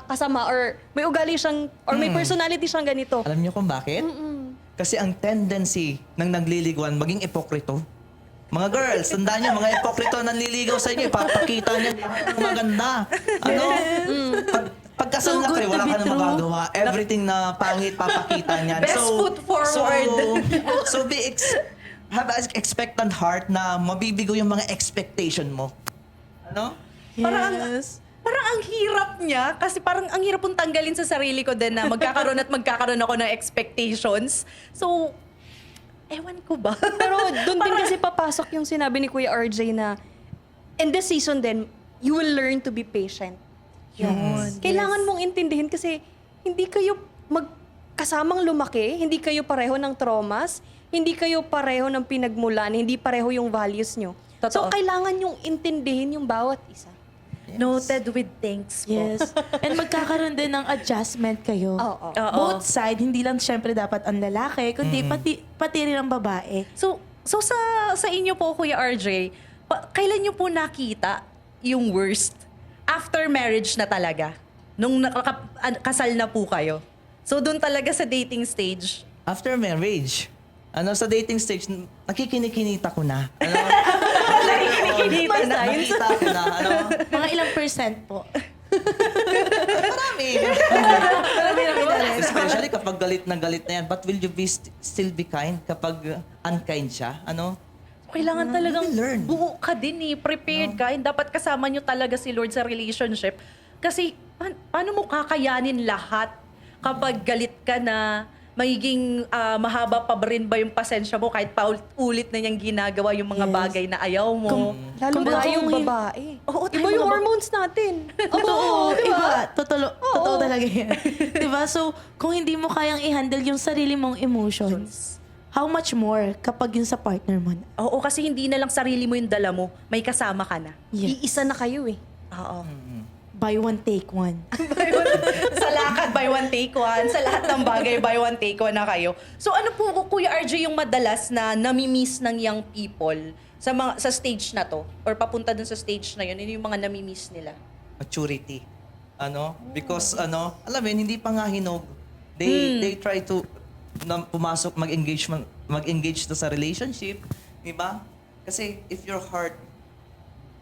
kasama or may ugali siyang or may personality siyang ganito. Alam niyo kung bakit? Kasi ang tendency ng nagliliguan maging ipokrito. Mga girls, tandaan niyo, mga ipokrito nanliligaw sa inyo, ipapakita niyo lahat ng maganda. Ano? Pagkasal na kayo, wala ka na magagawa. Everything na pangit, papakita niyan. Best foot forward. So have an expectant heart na mabibigo yung mga expectation mo. Ano? Yes. Parang ang hirap niya kasi parang ang hirap pong tanggalin sa sarili ko din na magkakaroon ako ng expectations. So, ewan ko ba? Pero doon din kasi papasok yung sinabi ni Kuya RJ na in this season din, you will learn to be patient. Yes. Kailangan mong intindihin kasi hindi kayo magkasamang lumaki, hindi kayo pareho ng traumas, hindi kayo pareho ng pinagmulan, hindi pareho yung values nyo. So, Totoo. kailangan yung intindihin yung bawat isa. Noted with thanks po. Yes. And magkakaroon din ng adjustment kayo. Oo. Oo. Both side, hindi lang syempre dapat ang lalaki, kundi pati rin ang babae. So sa inyo po, Kuya RJ, kailan niyo po nakita yung worst? After marriage na talaga? Nung kasal na po kayo? So doon talaga sa dating stage? After marriage, sa dating stage, nakikinikinita ko na. Nakikita ko na. Mga ilang percent po. Marami. Especially kapag galit na yan. But will you still be kind kapag unkind siya? Kailangan talagang you will learn. buo ka din prepared ka. And dapat kasama nyo talaga si Lord sa relationship. Kasi paano mo kakayanin lahat kapag galit ka na, magiging mahaba pa rin ba yung pasensya mo kahit paulit na niyang ginagawa yung mga Yes. bagay na ayaw mo. Lalo Kung na tayong kung- babae. Oo, Iba yung hormones natin. Totoo, iba. Totoo talaga yan. Diba? So, kung hindi mo kayang i-handle yung sarili mong emotions, how much more kapag yun sa partner mo na? Oo, kasi hindi na lang sarili mo yung dala mo, may kasama ka na. Yes. Iisa na kayo eh. Oo. Buy one, take one. Sa lakad, buy one, take one. Sa lahat ng bagay, buy one, take one na kayo. So ano po, Kuya RJ, yung madalas na nami-miss ng young people sa stage na to? Or papunta dun sa stage na yun, yun yung mga nami-miss nila? Maturity. Because, alam mo yun, hindi pa nga hinog. They try to, na pumasok, mag-engage to sa relationship, di ba? Kasi if your heart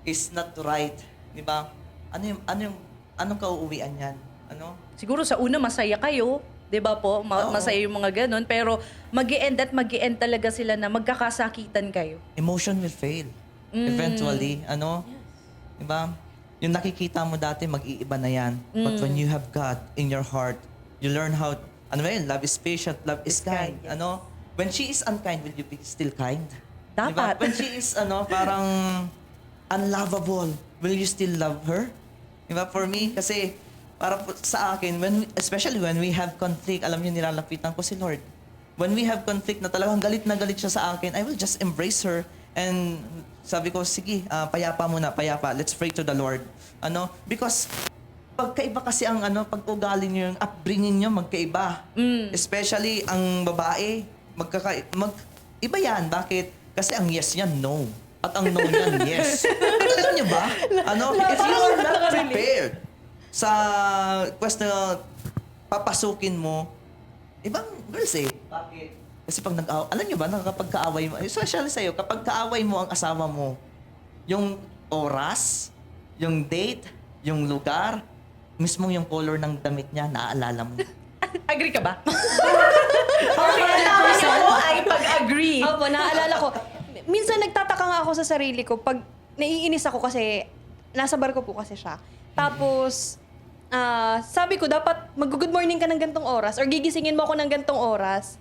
is not right, di ba? Anong kauuwian yan? Ano? Siguro sa una masaya kayo, 'di ba po? Oo. Masaya yung mga ganun, pero mag-e-end talaga sila na magkakasakitan kayo. Emotion will fail. Eventually, ano? Di ba? Yung nakikita mo dati, mag-iiba na yan. But when you have God in your heart, you learn how, ano ba yun? Love is patient, love is kind. yes. Ano? When she is unkind, will you be still kind? Dapat. Diba? When she is, parang unlovable, will you still love her? Diba? For me, kasi, para po sa akin, especially when we have conflict, alam niyo, nilalapitan ko si Lord. When we have conflict na talagang galit na galit siya sa akin, I will just embrace her. And sabi ko, sige, payapa muna, payapa. Let's pray to the Lord. Because pagkaiba kasi ang pag-ugali niyo, yung upbringing niyo, magkaiba. Especially ang babae, iba yan. Bakit? Kasi ang yes niyan, no. At ang no niyan, yes. Alam niyo ba? If you are not prepared sa quest na papasukin mo, ibang girls eh. Bakit? Kasi pag alam niyo ba, kapag kaaway mo, especially sa'yo, kapag kaaway mo ang asawa mo, yung oras, yung date, yung lugar, mismo yung color ng damit niya, naaalala mo. Agree ka ba? Ako ay pag-agree. Opo, naaalala ko. Minsan nagtataka nga ako sa sarili ko pag naiinis ako kasi nasa barko po kasi siya. Tapos, sabi ko, dapat mag-good morning ka ng gantong oras or gigisingin mo ako ng gantong oras.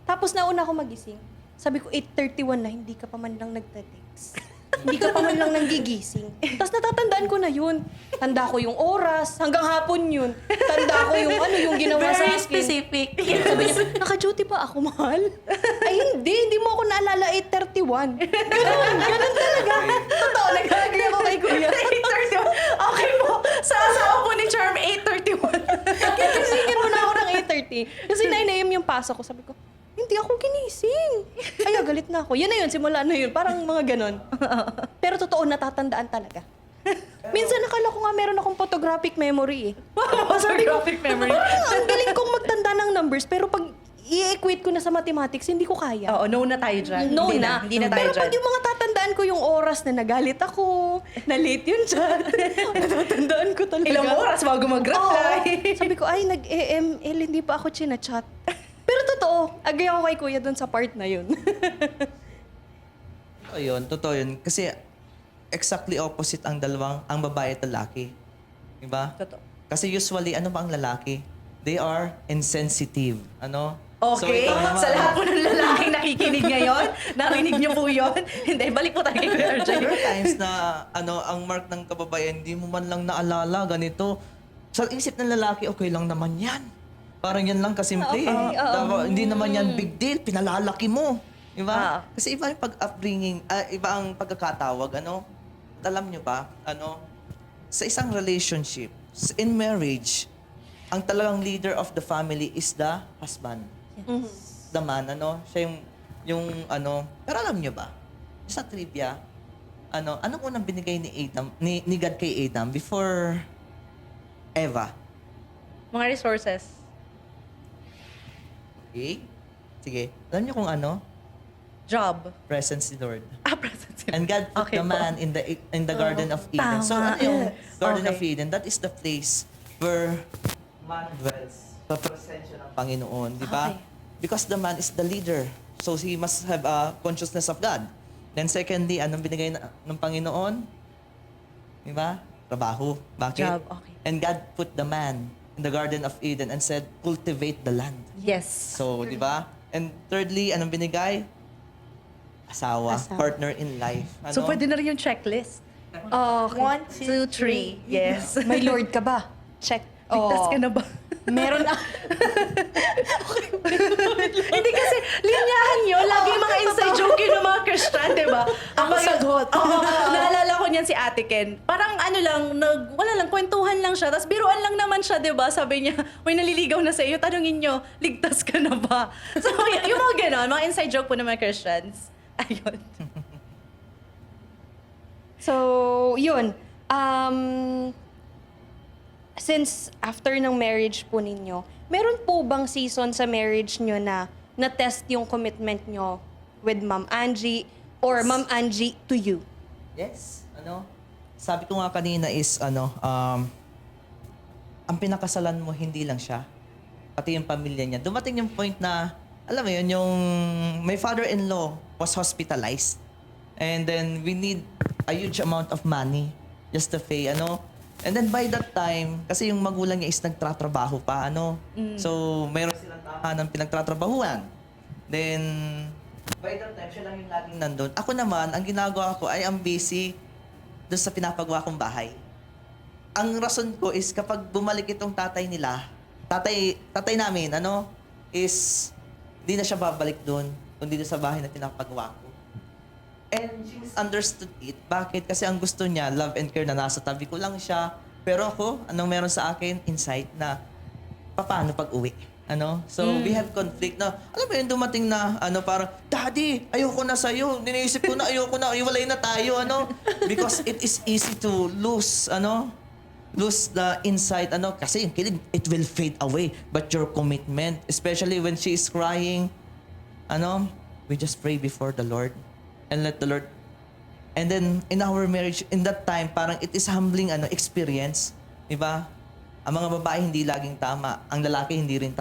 Tapos nauna ako magising. Sabi ko, 8:31 na, hindi ka pa man lang nagte-text. Hindi ka pa man lang nanggigising. Tapos natatandaan ko na yun. Tanda ko yung oras, hanggang hapon yun. Tanda ko yung ginawa sa Very akin. specific. Sabi niya, naka-duty pa ako, mahal? Ay, hindi mo ako naalala 8:31. Ganun talaga. Totoo, nag-agree ako kay Kuya. 8:31. Okay po. Sa asawa po ni Charm, 8:31. Gigisingin mo na ako ng 8:30. Kasi 9 a.m. yung pasok ko. Sabi ko, hindi ako ginising. Ay, galit na ako. Yan na yun, simula na yun. Parang mga ganon. Pero totoo, natatandaan talaga. Minsan nakala ko nga meron akong photographic memory eh. Photographic memory. Parang ang galing kong magtanda ng numbers, pero pag i-equate ko na sa mathematics, hindi ko kaya. Oo, no na tayo dyan. No Hindi na. Hindi na tayo Pero dyan. pag yung mga tatandaan ko yung oras na nagalit ako, na late yun dyan, natatandaan ko talaga. Ilang oras bago mag-reply. Oo. Sabi ko, ay, nag-EML, hindi pa ako chinachat. Pero totoo, agree ako kay Kuya dun sa part na yun. Totoo yun. Kasi exactly opposite ang babae at lalaki. Diba? Totoo. Kasi usually, ano ba ang lalaki? They are insensitive. Okay, ikaw naman, sa lahat po ng lalaking nakikinig ngayon, narinig niyo po yun. Hindi, balik po tayo kay Kuya RJ. There are times na ang mark ng kababayan, hindi mo man lang naalala ganito. Sa isip ng lalaki, okay lang naman yan. Parang yan lang kasimple. Hindi naman yan big deal, pinalalaki mo. Diba? Kasi iba yung pag-upbringing, iba ang pagkakatawag. Alam nyo ba, sa isang relationship, in marriage, ang talagang leader of the family is the husband. The man, siya pero alam nyo ba, sa trivia, anong unang binigay ni God kay Adam before Eva? Mga resources. Okay? Sige. Alam niyo kung Job. presence ni Lord. Present. And God put Okay the po. man in the Garden of Eden. So tama. ano yung Yes. Garden of Okay. Eden? That is the place where man dwells. Sa presensya ng Panginoon, di ba? Okay. Because the man is the leader. So he must have a consciousness of God. Then secondly, anong binigay ng Panginoon? Di ba? Trabaho. Bakit? Job, okay. And God put the man in the Garden of Eden and said, cultivate the land. Yes. So, di ba? And thirdly, anong binigay? Asawa. Partner in life. So, pwede na rin yung checklist. Okay. 1, 2, 3. Yes. May Lord ka ba? Check. Ligtas ka na ba? Meron na. Hindi kasi, linyahan nyo, lagi yung mga inside joke yun ng mga Christian, di ba? Ang sagot. Naalala ko niyan si Ate Ken. Parang wala lang, kwentuhan lang siya. Tapos biruan lang naman siya, di ba? Sabi niya, may naliligaw na sa iyo. Tanungin nyo, ligtas ka na ba? So, yung mga ganon, mga inside joke po ng mga Christians. Ayun. So, yun. since after ng marriage po ninyo, meron po bang season sa marriage nyo na na-test yung commitment nyo with Ma'am Angie or Ma'am Angie to you? Yes, sabi ko nga kanina is, ang pinakasalan mo, hindi lang siya, pati yung pamilya niya. Dumating yung point na, alam mo yun, yung my father-in-law was hospitalized. And then we need a huge amount of money just to pay, And then by that time, kasi yung magulang niya is nagtratrabaho pa, So, mayroon silang tahanang pinagtratrabahuan. Then, by that time, siya lang yung laging nandun. Ako naman, ang ginagawa ko ay am busy doon sa pinapagawa kong bahay. Ang rason ko is kapag bumalik itong tatay nila, tatay namin, is di na siya babalik doon, kundi doon sa bahay na pinapagawa ko. And she misunderstood it. Bakit? Kasi ang gusto niya, love and care na nasa tabi ko lang siya. Pero ako, anong meron sa akin? Insight na, paano pag-uwi? So, we have conflict na, alam mo yun, dumating na, parang, Daddy, ayoko na sa'yo. Niniisip ko na, ayoko na, iwalay na tayo, Because it is easy to lose, lose the insight, kasi yung kilig, it will fade away. But your commitment, especially when she is crying, we just pray before the Lord and let the Lord. And then, in our marriage, in that time, parang it is humbling, experience. Diba? Ang mga babae hindi laging tama. Ang lalaki hindi rin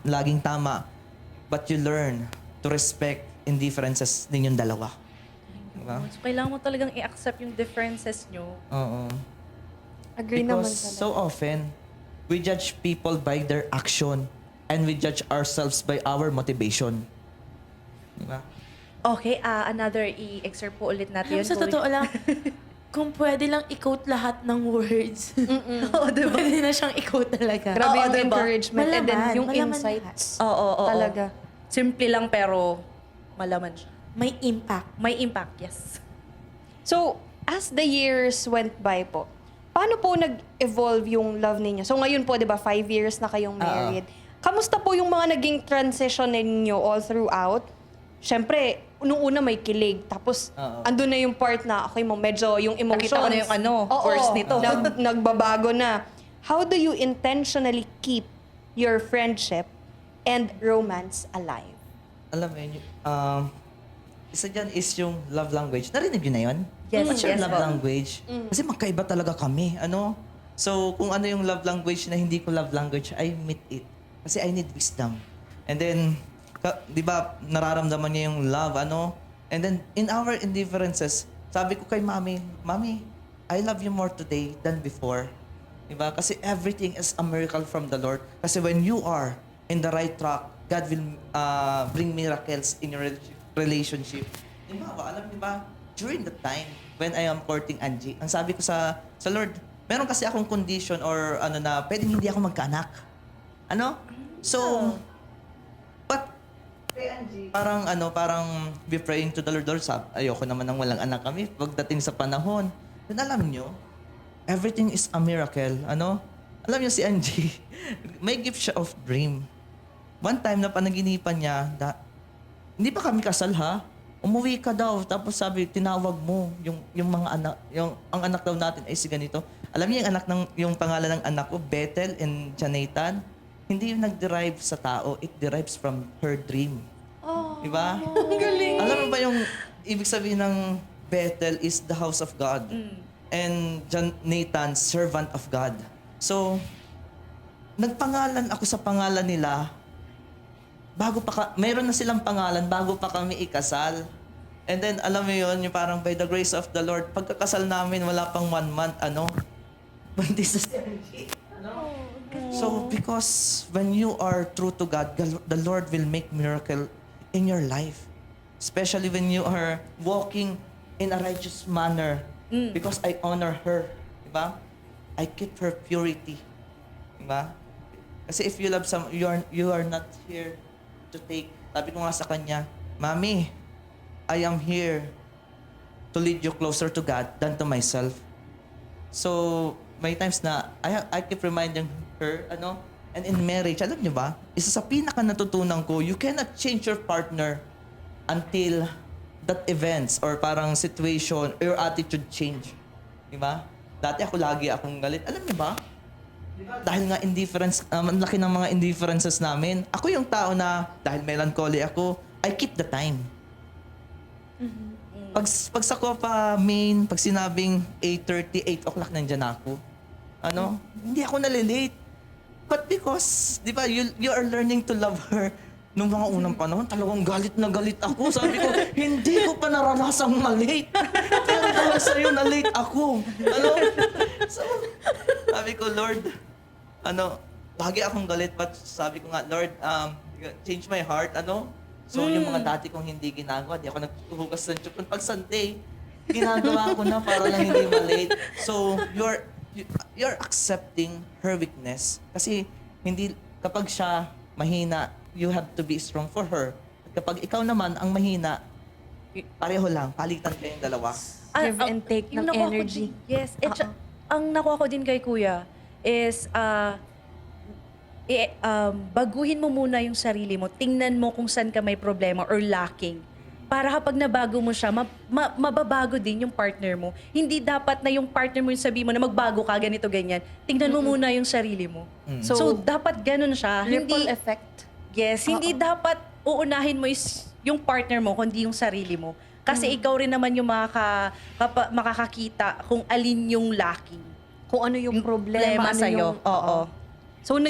laging tama. But you learn to respect indifferences ninyong dalawa. Diba? So, kailangan mo talagang i-accept yung differences nyo. Oo. Agree naman Because talaga. so often, we judge people by their action and we judge ourselves by our motivation. Diba? Okay, another i-excerpt po ulit natin Alam, yun. sa totoo lang, kung pwede lang i-quote lahat ng words. Oo, diba? Pwede na siyang i-quote talaga. Grabe Oo, yung diba? encouragement and then Malaman, yung malaman insights. Oo. Talaga. Simple lang pero malaman siya. May impact. May impact, yes. So, as the years went by po, paano po nag-evolve yung love ninyo? So ngayon po, di ba, 5 years na kayong married. Kamusta po yung mga naging transition ninyo all throughout? Siyempre, nung una may kilig. Tapos, andun na yung part na, okay mo, medyo yung emotions. Nakita ko na yung Oo, course nito. Nagbabago na. How do you intentionally keep your friendship and romance alive? Alam mo yun, isa dyan is yung love language. Narinig yun na yun? Yes, What's your yes love po. language? Kasi magkaiba talaga kami, So, kung ano yung love language na hindi ko love language, I meet it. Kasi I need wisdom. And then, di ba, nararamdaman niya yung love, And then, in our indifferences, sabi ko kay Mami, I love you more today than before. Di ba? Kasi everything is a miracle from the Lord. Kasi when you are in the right track, God will bring miracles in your relationship. Di ba? Alam niyo ba? During the time when I am courting Angie, ang sabi ko sa Lord, meron kasi akong condition or na pwedeng hindi ako magkaanak. So, but kay Angie, parang be praying to the Lord, ayoko naman ng walang anak kami pagdating sa panahon. Then alam nyo, everything is a miracle. Alam nyo si Angie, may gift siya of dream. One time na panaginipan niya, hindi pa kami kasal ha, umuwi ka daw. Tapos sabi, tinawag mo yung mga anak, ang anak daw natin ay si ganito. Alam niyo yung pangalan ng anak ko, Bethel and Janatan, hindi yung nag-derive sa tao, it derives from her dream. Diba? Galing. Alam mo ba yung ibig sabihin ng Bethel is the house of God. And Nathan, servant of God. So, nagpangalan ako sa pangalan nila mayroon na silang pangalan bago pa kami ikasal. And then, alam mo yun, yung parang by the grace of the Lord, pagkakasal namin, wala pang 1 month, buntis na si Angie. So, because when you are true to God, the Lord will make miracle in your life. Especially when you are walking in a righteous manner. Because I honor her. Diba? I keep her purity. Diba? Kasi if you love you are not here to take. Sabi ko nga sa kanya, Mami, I am here to lead you closer to God than to myself. So, may times na I keep reminding her, and in marriage, alam niyo ba, isa sa pinaka natutunan ko, you cannot change your partner until that events or parang situation or your attitude change. Di ba? Dati ako lagi akong galit. Alam niyo ba? Dahil nga indifference, ang laki ng mga indifferences namin. Ako yung tao na, dahil melancholy ako, I keep the time. Pag sa Copa Main, pag sinabing 8:30, 8 o'clock nandyan ako. Hindi ako nalilate. But because, di ba, you are learning to love her. Nung mga unang panahon, talagang galit na galit ako. Sabi ko, hindi ko pa naranasang malate. Pero dahil sa'yo, na-late ako. So, sabi ko, Lord, lagi akong galit. But sabi ko nga, Lord, change my heart, So, yung mga dati kong hindi ginagawa, di ako naghuhugas ng tiyupon. Pag Sunday, ginagawa ko na para lang hindi malate. So, you're accepting her weakness. Kasi, kapag siya mahina, you have to be strong for her. At kapag ikaw naman ang mahina, pareho lang, palitan kayong dalawa. Give and take yung ng nakuha ko energy. din- yes. Ang nakuha ko din kay Kuya is, baguhin mo muna yung sarili mo. Tingnan mo kung saan ka may problema or lacking. Para kapag nabago mo siya, mababago din yung partner mo. Hindi dapat na yung partner mo yung sabi mo na magbago ka, ganito, ganyan. Tingnan mo muna yung sarili mo. So, dapat ganun siya. Ripple effect. Yes, hindi dapat uunahin mo yung partner mo, kundi yung sarili mo. Kasi ikaw rin naman yung makakakita kung alin yung lacking. Kung ano yung problema, ano sa'yo. yung... Oo. So,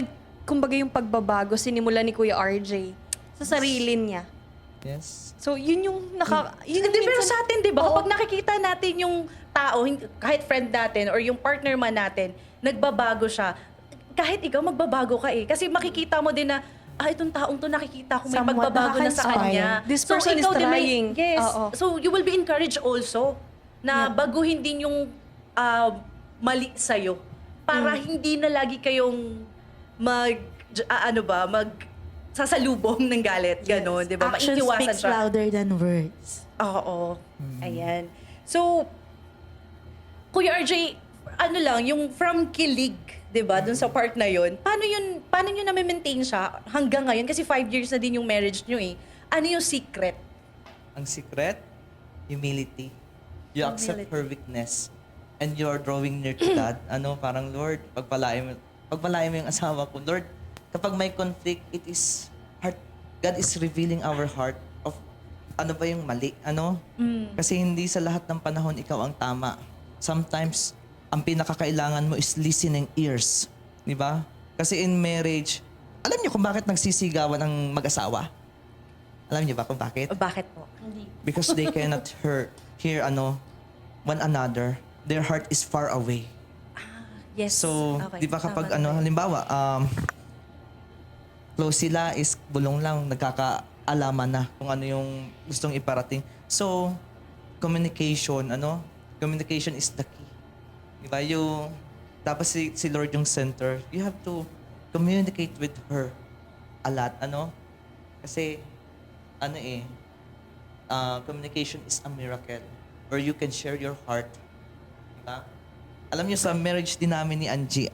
kumbaga yung pagbabago, sinimula ni Kuya RJ sa sarili niya. Yes. So, yun yung Hindi, pero sa atin, di ba? Kapag nakikita natin yung tao, kahit friend natin or yung partner man natin, nagbabago siya, kahit ikaw magbabago ka eh. Kasi makikita mo din na, itong taong to nakikita ko may Somewhat pagbabago na sa kanya. This person is ikaw din trying. Yes. Oo. So, you will be encouraged also na baguhin din yung mali sa'yo. Para hindi na lagi kayong sasalubong ng galit. Ganon, di ba? Action Maiiwasan speaks siya. louder than words. Oo. Ayan. So, Kuya RJ, yung from kilig, 'di ba, dun sa part na 'yon. Paano niyo na-maintain siya hanggang ngayon kasi 5 years na din yung marriage niyo eh. Ano yung secret? Ang secret, humility. You accept her weakness. And you're drawing near to God. Parang Lord, pagpalain mo yung asawa ko. Lord, kapag may conflict, it is heart. God is revealing our heart of ano ba yung mali. Kasi hindi sa lahat ng panahon ikaw ang tama. Sometimes, ang pinakakailangan mo is listening ears. Di ba? Kasi in marriage, alam niyo kung bakit nagsisigawan ang mag-asawa? Alam niyo ba kung bakit? Bakit po? Because they cannot hear one another. Their heart is far away. Yes. So, Okay, di ba kapag tama. halimbawa, close sila is bulong lang, nagkakaalaman na kung ano yung gustong iparating. So, communication is the key. Di ba? Tapos si Lord yung center. You have to communicate with her a lot. Kasi, communication is a miracle. Or you can share your heart. Diba? Alam niyo sa marriage din namin ni Angie,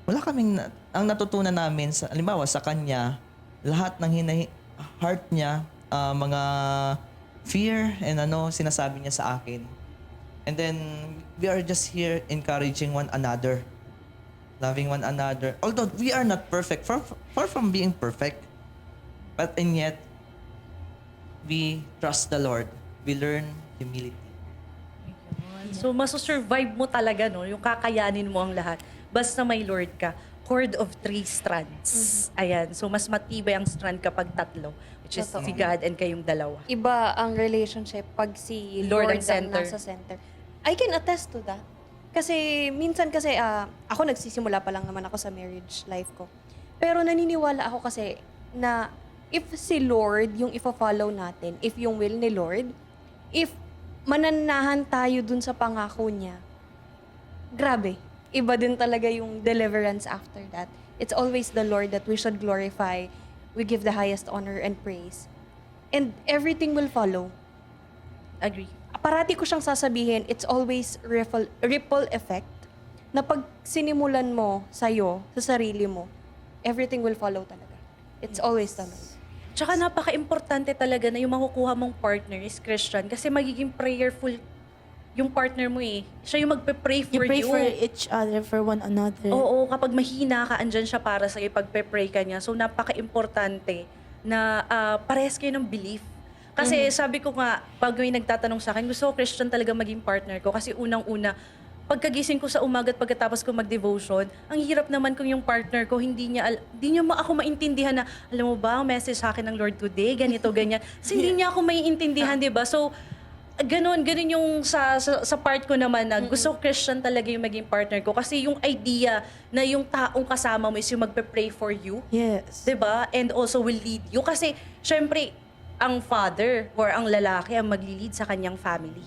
wala kaming, ang natutunan namin, halimbawa sa kanya, lahat ng heart niya, mga fear and sinasabi niya sa akin. And then, we are just here encouraging one another. Loving one another. Although, we are not perfect. Far from being perfect. But and yet, we trust the Lord. We learn humility. So, maso-survive mo talaga, no? Yung kakayanin mo ang lahat. Basta may Lord ka. Cord of 3 strands. Ayan. So, mas matibay ang strand kapag 3. Which is Totoo. si God and kayong dalawa. Iba ang relationship pag si Lord Lord, ang ang center. nasa center. I can attest to that. Kasi minsan ako nagsisimula pa lang naman ako sa marriage life ko. Pero naniniwala ako kasi na if si Lord yung ifa-follow natin, if yung will ni Lord, if mananahan tayo dun sa pangako niya, grabe. Iba din talaga yung deliverance after that. It's always the Lord that we should glorify. We give the highest honor and praise. And everything will follow. Agree. Parati ko siyang sasabihin, it's always ripple effect na pag sinimulan mo sa'yo, sa sarili mo, everything will follow talaga. It's always the Lord. Tsaka napaka-importante talaga na yung makukuha mong partner is Christian kasi magiging prayerful yung partner mo eh. Siya yung magpe-pray You for pray you. for each other, for one another. Oo, kapag mahina ka, andyan siya para sa'yo, pagpe-pray ka niya. So, napaka-importante na parehas kayo ng belief. Kasi sabi ko nga, pag may nagtatanong sa akin, gusto ko Christian talaga maging partner ko. Kasi unang-una, pagkagising ko sa umaga at pagkatapos ko mag-devotion, ang hirap naman kung yung partner ko, hindi niya ako maintindihan na, alam mo ba, ang message sa akin ng Lord today, ganito, ganyan. Kasi hindi niya ako maiintindihan, di ba? So, ganun yung sa part ko naman na gusto ko Christian talaga yung maging partner ko. Kasi yung idea na yung taong kasama mo is yung magpe-pray for you, Yes. 'di ba? And also will lead you. Kasi, syempre, ang father or ang lalaki ang maglilid sa kanyang family.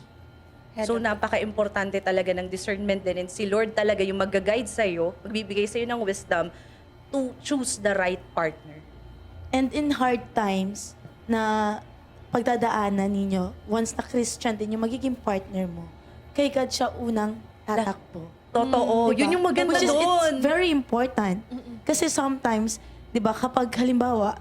So, napaka-importante talaga ng discernment din. And si Lord talaga yung mag-guide sa'yo, magbibigay sa'yo ng wisdom to choose the right partner. And in hard times na pagdadaanan ninyo, once na Christian din yung magiging partner mo, kay God siya unang tatakbo. Totoo. Diba? Yun yung maganda Which is, doon. it's very important. Kasi sometimes, di ba, kapag halimbawa,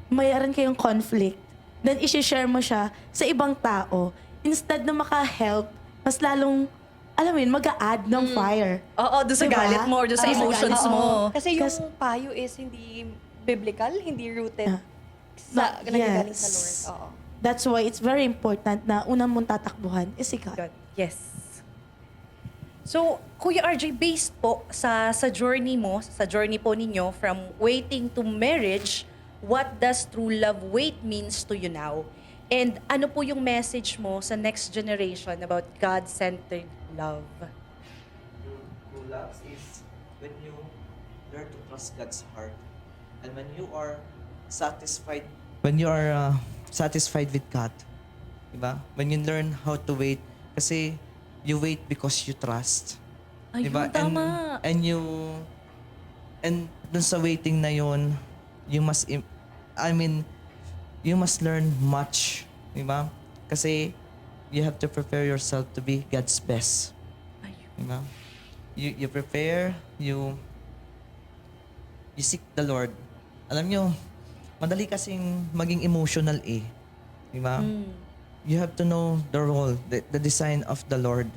mayroon kayong conflict, then isi-share mo siya sa ibang tao, instead na maka-help, mas lalong, alam mo yun, mag-a-add ng fire. Oo, doon sa Diba? galit mo or doon sa Sa emotions galit. mo. Kasi yung payo is hindi biblical, hindi rooted sa Yes. nagagaling sa Lord. Oo. That's why it's very important na unang mong tatakbuhan is si God. God. Yes. So, Kuya RJ, based po sa journey mo, sa journey po ninyo from waiting to marriage, what does true love wait means to you now? And ano po yung message mo sa next generation about God-centered love? True love is when you learn to trust God's heart, and when you are satisfied with God, diba? When you learn how to wait, kasi you wait because you trust, Ayun, diba? tama. And dun sa waiting na yun, you must learn much, diba? Kasi you have to prepare yourself to be God's best. Ayun. Diba? You prepare, you seek the Lord. Alam nyo, madali kasing maging emotional eh. Diba? You have to know the role, the design of the Lord.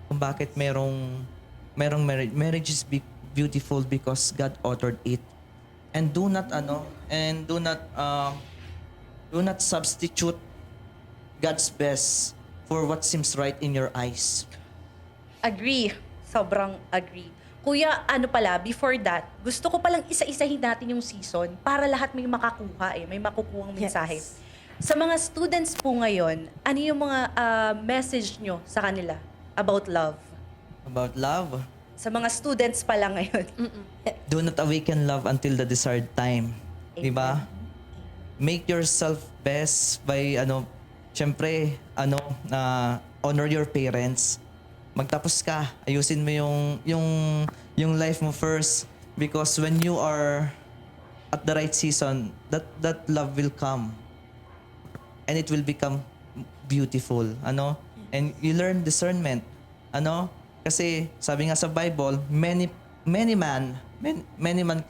Kung bakit merong marriage. Marriage is beautiful because God authored it. And do not substitute God's best for what seems right in your eyes. Agree. Sobrang agree. Kuya, before that, gusto ko palang isa-isahin natin yung season para lahat may makakuha may makukuhang mensahe. Yes. Sa mga students po ngayon, ano yung mga message nyo sa kanila about love? About love, Sa mga students pa lang ngayon. do not awaken love until the desired time. Diba? Make yourself best by, syempre, honor your parents. Magtapos ka, ayusin mo yung life mo first. Because when you are at the right season, that love will come. And it will become beautiful. And you learn discernment. Kasi sabi nga sa Bible, many man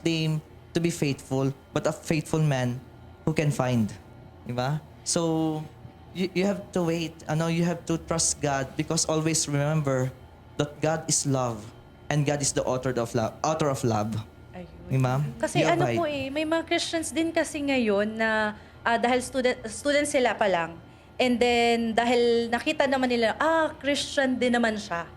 claim to be faithful, but a faithful man who can find. Diba? So, you have to wait. You have to trust God because always remember that God is love and God is the author of love. Ayun. Diba? Kasi You are right. may mga Christians din kasi ngayon na dahil student sila pa lang, and then dahil nakita naman nila, Christian din naman siya.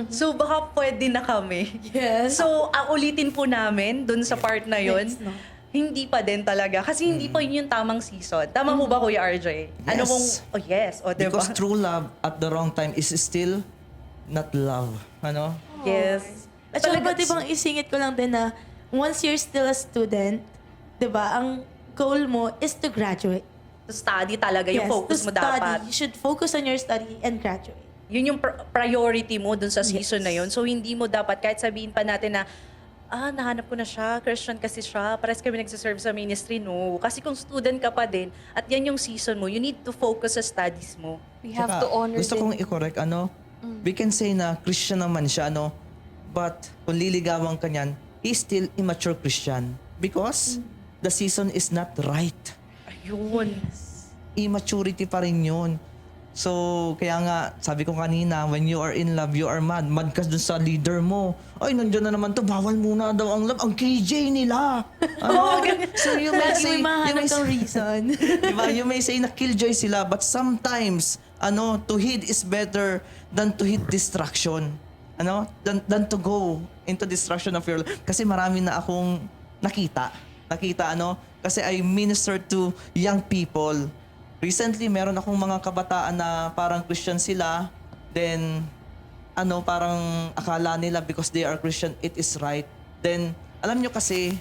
So baka pwede na kami. Yes. So ulitin po namin dun sa part na yun. Yes, no? Hindi pa din talaga. Kasi hindi pa yun yung tamang season. Tama mo ba, Kuya RJ? Ano Yes. mong, yes. O, diba? Because true love at the wrong time is still not love. Yes. At saka ba, bang isingit ko lang din na once you're still a student, di ba, ang goal mo is to graduate. To study talaga, yung focus to mo dapat. You should focus on your study and graduate. Yun yung priority mo dun sa season Yes. na yun. So, hindi mo dapat, kahit sabihin pa natin na, nahanap ko na siya, Christian kasi siya, parehas kami nagsiserve sa ministry, no. Kasi kung student ka pa din, at yan yung season mo, you need to focus sa studies mo. We have Saka, to honor gusto kong i-correct, we can say na Christian naman siya, but kung liligawan ka niyan, he's still immature Christian because the season is not right. Ayun. Immaturity pa rin yun. So, kaya nga, sabi ko kanina, when you are in love, you are mad. Mad ka dun sa leader mo. Ay, nandiyan na naman to, bawal muna daw ang love. Ang KJ nila. Ano? So, you may Lagi say, may mahanap ng reason. diba? You may say na killjoy sila, but sometimes, to heed is better than to heed distraction. Than to go into distraction of your life. Kasi marami na akong nakita, kasi I minister to young people. Recently, meron akong mga kabataan na parang Christian sila, then, parang akala nila because they are Christian, it is right. Then, alam nyo kasi,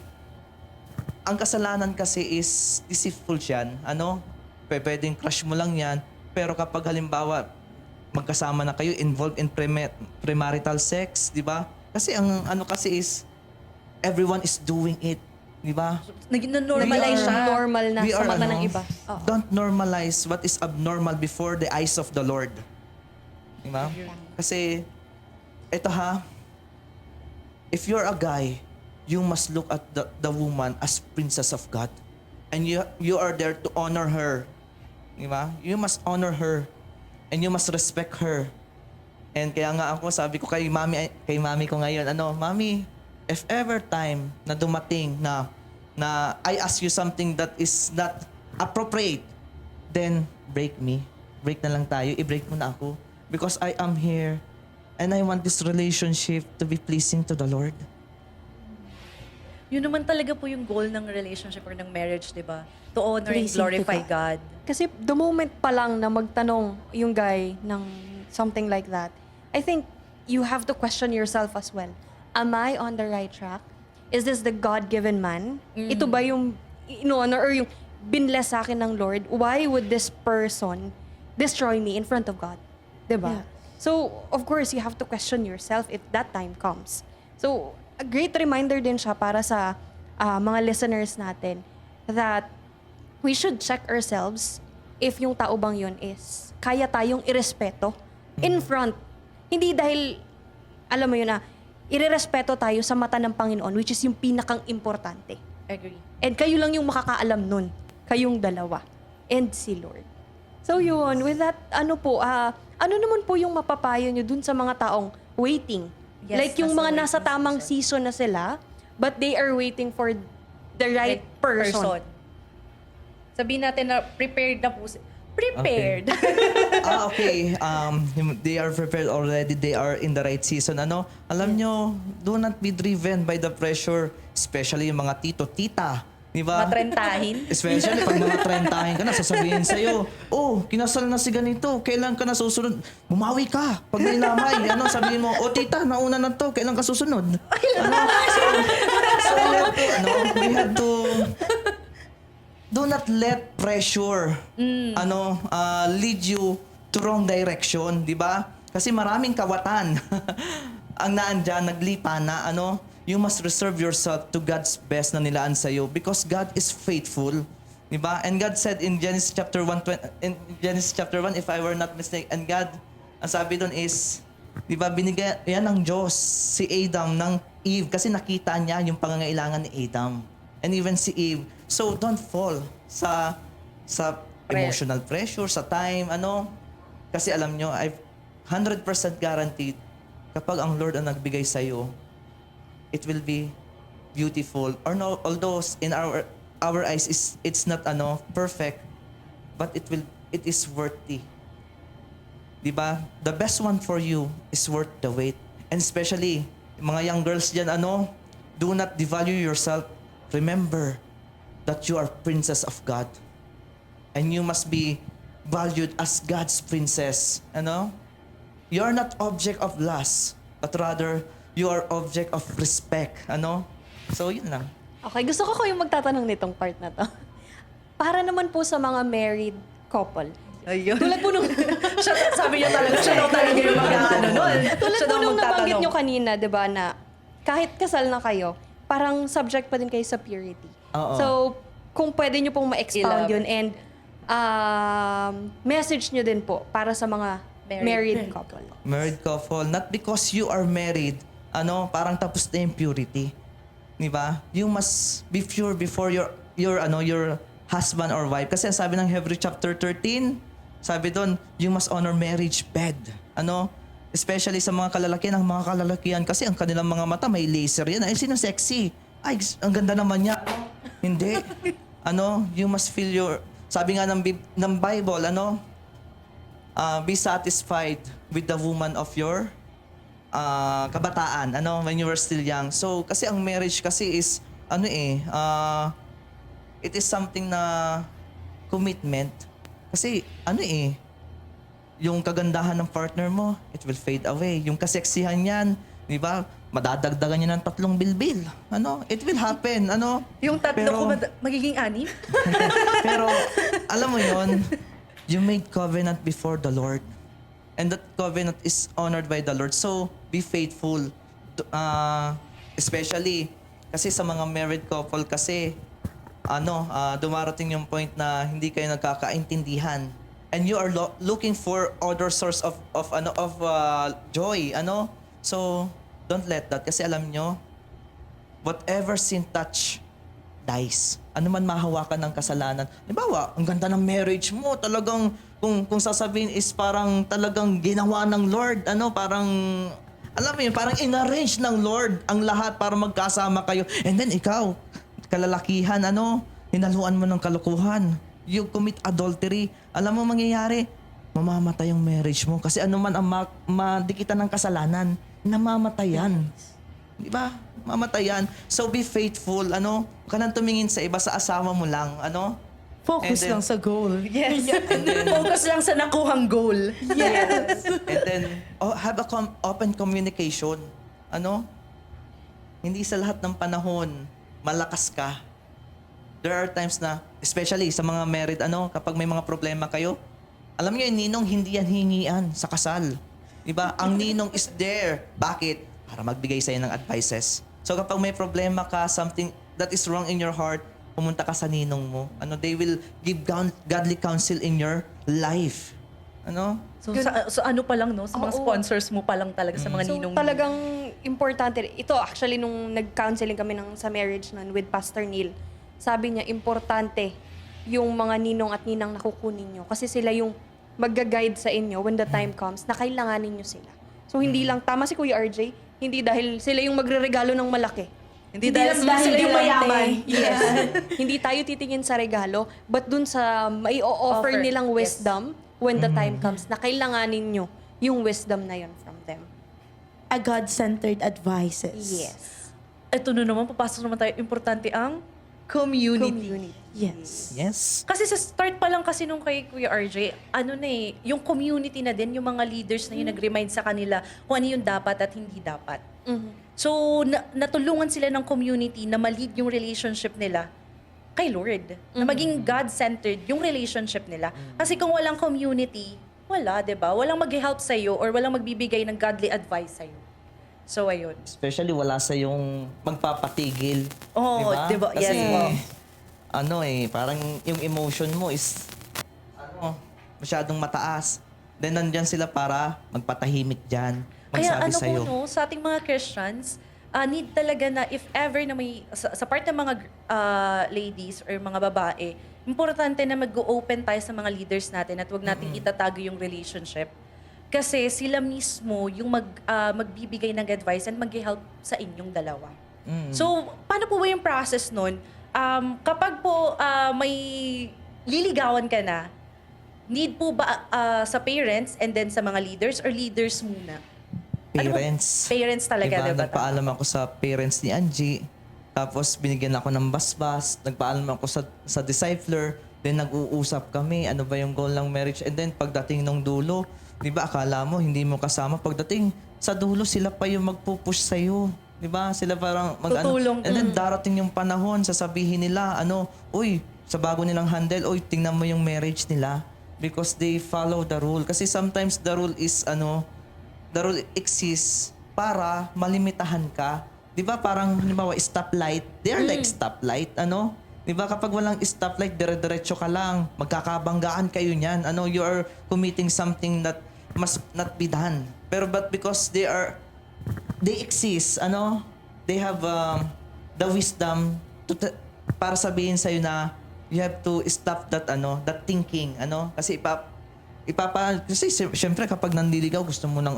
ang kasalanan kasi is deceitful yan. Pwedeng crush mo lang yan, pero kapag halimbawa, magkasama na kayo, involved in premarital sex, di ba? Kasi ang kasi is, everyone is doing it. Di ba? Nag-normalize siya. Normal na We sa are, mata ng iba. Oo. Don't normalize what is abnormal before the eyes of the Lord. Di ba? Kasi, if you're a guy, you must look at the woman as princess of God. And you are there to honor her. Di ba? You must honor her. And you must respect her. And kaya nga ako, sabi ko kay mami ko ngayon, Mami, if ever time na dumating na I ask you something that is not appropriate, then break me. Break na lang tayo. I-break mo na ako. Because I am here and I want this relationship to be pleasing to the Lord. Yun naman talaga po yung goal ng relationship or ng marriage, di ba? To honor and Pleasing to glorify God. God. Kasi the moment pa lang na magtanong yung guy ng something like that, I think you have to question yourself as well. Am I on the right track? Is this the God-given man? Ito ba yung in-honor or yung binless sa akin ng Lord? Why would this person destroy me in front of God? Diba? Yeah. So, of course, you have to question yourself if that time comes. So, a great reminder din siya para sa mga listeners natin that we should check ourselves if yung tao bang yun is kaya tayong irespeto in front. Hindi dahil, alam mo yun na, irerespeto tayo sa mata ng Panginoon, which is yung pinakang importante. Agree. And kayo lang yung makakaalam nun. Kayong dalawa. And si Lord. So yun, with that, ano naman po yung mapapayo nyo dun sa mga taong waiting? Yes, Like yung nasa mga nasa waiting tamang season na sila, but they are waiting for the right person. Sabihin natin na prepared na po. Prepared. Okay. They are prepared already. They are in the right season. Alam nyo, do not be driven by the pressure, especially yung mga tito, tita. Di ba? Matrentahin. Especially pag mga trentahin ka na, sasabihin sa'yo, kinasal na si ganito, kailan ka na susunod? Bumawi ka. Pag may lamay, sabihin mo, tita, nauna na to, kailan ka susunod? We have to, do not let pressure, lead you to wrong direction, di ba? Kasi maraming kawatan ang naandyan, naglipa na, you must reserve yourself to God's best na nilaan sa'yo because God is faithful. Diba? And God said in Genesis chapter 1, if I were not mistaken, and God, ang sabi doon is, diba, binigyan yan ng Diyos si Adam ng Eve kasi nakita niya yung pangangailangan ni Adam. And even si Eve. So, don't fall sa emotional pressure, sa time, Kasi alam nyo, I've 100% guaranteed kapag ang Lord ang nagbigay sa'yo, it will be beautiful. Or no, although in our eyes it's not perfect, but it is worthy. Diba? The best one for you is worth the wait. And especially mga young girls diyan, do not devalue yourself. Remember that you are princess of God. And you must be valued as God's princess. You are not object of lust, but rather you are object of respect. So, yun lang. Okay, gusto ko yung magtatanong nitong part na to. Para naman po sa mga married couple. Ayun. Tulad po nung... Sabi niya talaga, siya daw talaga yung nun. Tulad Siya po daw nung nabanggit magtatanong. nyo kanina, di ba, na kahit kasal na kayo, parang subject pa din kayo sa purity. Oo. So, kung pwede nyo pong ma-expound Elaborate. yun and message nyo din po para sa mga married couple. Married couple, not because you are married, parang tapos na yung purity. Diba? You must be pure before your husband or wife. Kasi ang sabi ng Hebrews chapter 13, Sabi doon, you must honor marriage bed. Ano? Especially sa mga kalalakihan, ang mga kalalakihan kasi ang kanilang mga mata may laser yan. Ay, sino sexy? Ay, ang ganda naman niya. Hindi. You must feel sabi nga ng Bible, be satisfied with the woman of your kabataan, when you were still young. So, kasi ang marriage kasi is, it is something na commitment. Kasi, yung kagandahan ng partner mo, it will fade away. Yung kaseksihan niyan, di ba, madadagdagan niya ng 3 bilbil. It will happen, Yung tatlo Pero- ko magiging 6? Pero, alam mo yon, you made covenant before the Lord. And that covenant is honored by the Lord. So, be faithful. Especially, kasi sa mga married couple kasi, dumarating yung point na hindi kayo nagkakaintindihan. And you are looking for other source of joy, So, don't let that. Kasi alam nyo, whatever sin touch dies. Ano man mahawakan ng kasalanan. Halimbawa, ang ganda ng marriage mo, talagang kung sasabihin is parang talagang ginawa ng Lord, parang alam mo yun, parang inarrange ng Lord ang lahat para magkasama kayo. And then ikaw, kalalakihan, hinaluan mo ng kalokohan. You commit adultery. Alam mo mangyayari, mamamatay yung marriage mo. Kasi ano man ang madikitan ng kasalanan, namamatayan. Di ba? Mamatayan. So be faithful, Huwag ka nang tumingin sa iba, sa asawa mo lang, Focus And then- lang sa goal. Yes. Focus lang sa nakuhang goal. Yes. And then, have a open communication. Hindi sa lahat ng panahon, malakas ka. There are times na, especially sa mga married, kapag may mga problema kayo, alam niyo, yung ninong hindi yan hingian sa kasal. Diba? Ang ninong is there. Bakit? Para magbigay sa'yo ng advices. So kapag may problema ka, something that is wrong in your heart, pumunta ka sa ninong mo. They will give godly counsel in your life. So ano pa lang, no? Sa mga Oo. sponsors mo pa lang talaga sa mga So, ninong. talagang importante. Ito, actually, nung nag-counseling kami sa marriage nun with Pastor Neil, sabi niya, importante yung mga ninong at ninang nakukunin nyo. Kasi sila yung magga-guide sa inyo when the time comes na kailanganin nyo sila. So, hindi lang, tama si Kuya RJ, hindi dahil sila yung magre-regalo ng malaki. Hindi dahil lang sila yung galante. mayaman. Yes. Hindi tayo titingin sa regalo, but dun sa may offer Offer. nilang Yes. wisdom when the time comes na kailanganin nyo yung wisdom na yun from them. A God-centered advices. Yes. Ito na naman, papasok naman tayo. Importante ang community. Yes. Yes. Kasi sa start pa lang kasi nung kay Kuya RJ, yung community na din, yung mga leaders na yung nag-remind sa kanila kung ano yung dapat at hindi dapat. So, natulungan sila ng community na ma-lead yung relationship nila kay Lord. Na maging God-centered yung relationship nila. Kasi kung walang community, wala, 'di ba? Walang mag-help sa iyo or walang magbibigay ng godly advice sa iyo. So, ayun. Especially wala sa yung magpapatigil. Oo, diba? Kasi, Yes, po. parang yung emotion mo is, masyadong mataas. Then, nandyan sila para magpatahimik dyan. Kaya Magsabi sa'yo. sa ating mga Christians, need talaga na if ever na may, sa part ng mga ladies or mga babae, importante na mag-open tayo sa mga leaders natin at huwag nating itatago yung relationship. Kasi sila mismo yung magbibigay ng advice and mag-help sa inyong dalawa. So, paano po ba yung process nun? Kapag po may liligawan ka na, need po ba sa parents and then sa mga leaders or leaders muna? Parents. Parents talaga, diba? Nagpaalam ako sa parents ni Angie. Tapos binigyan ako ng basbas. Nagpaalam ako sa discipler. Then nag-uusap kami. Ano ba yung goal ng marriage? And then pagdating ng dulo, di ba akala mo hindi mo kasama. Pagdating sa dulo, sila pa yung magpupush sa'yo. Di ba? Sila parang Tutulong. And then darating yung panahon, sasabihin nila, uy, sa bago nilang handle, uy, tingnan mo yung marriage nila. Because they follow the rule. Kasi sometimes the rule is, the rule exists para malimitahan ka. 'Di ba parang halimbawa stoplight, they are like stoplight, 'Di ba kapag walang stoplight, dire-diretso ka lang, magkakabanggaan kayo niyan. You are committing something that must not be done. Pero but because they exist, they have the wisdom para sabihin sa na you have to stop that that thinking, kasi kasi syempre kapag nanliligaw, gusto mo ng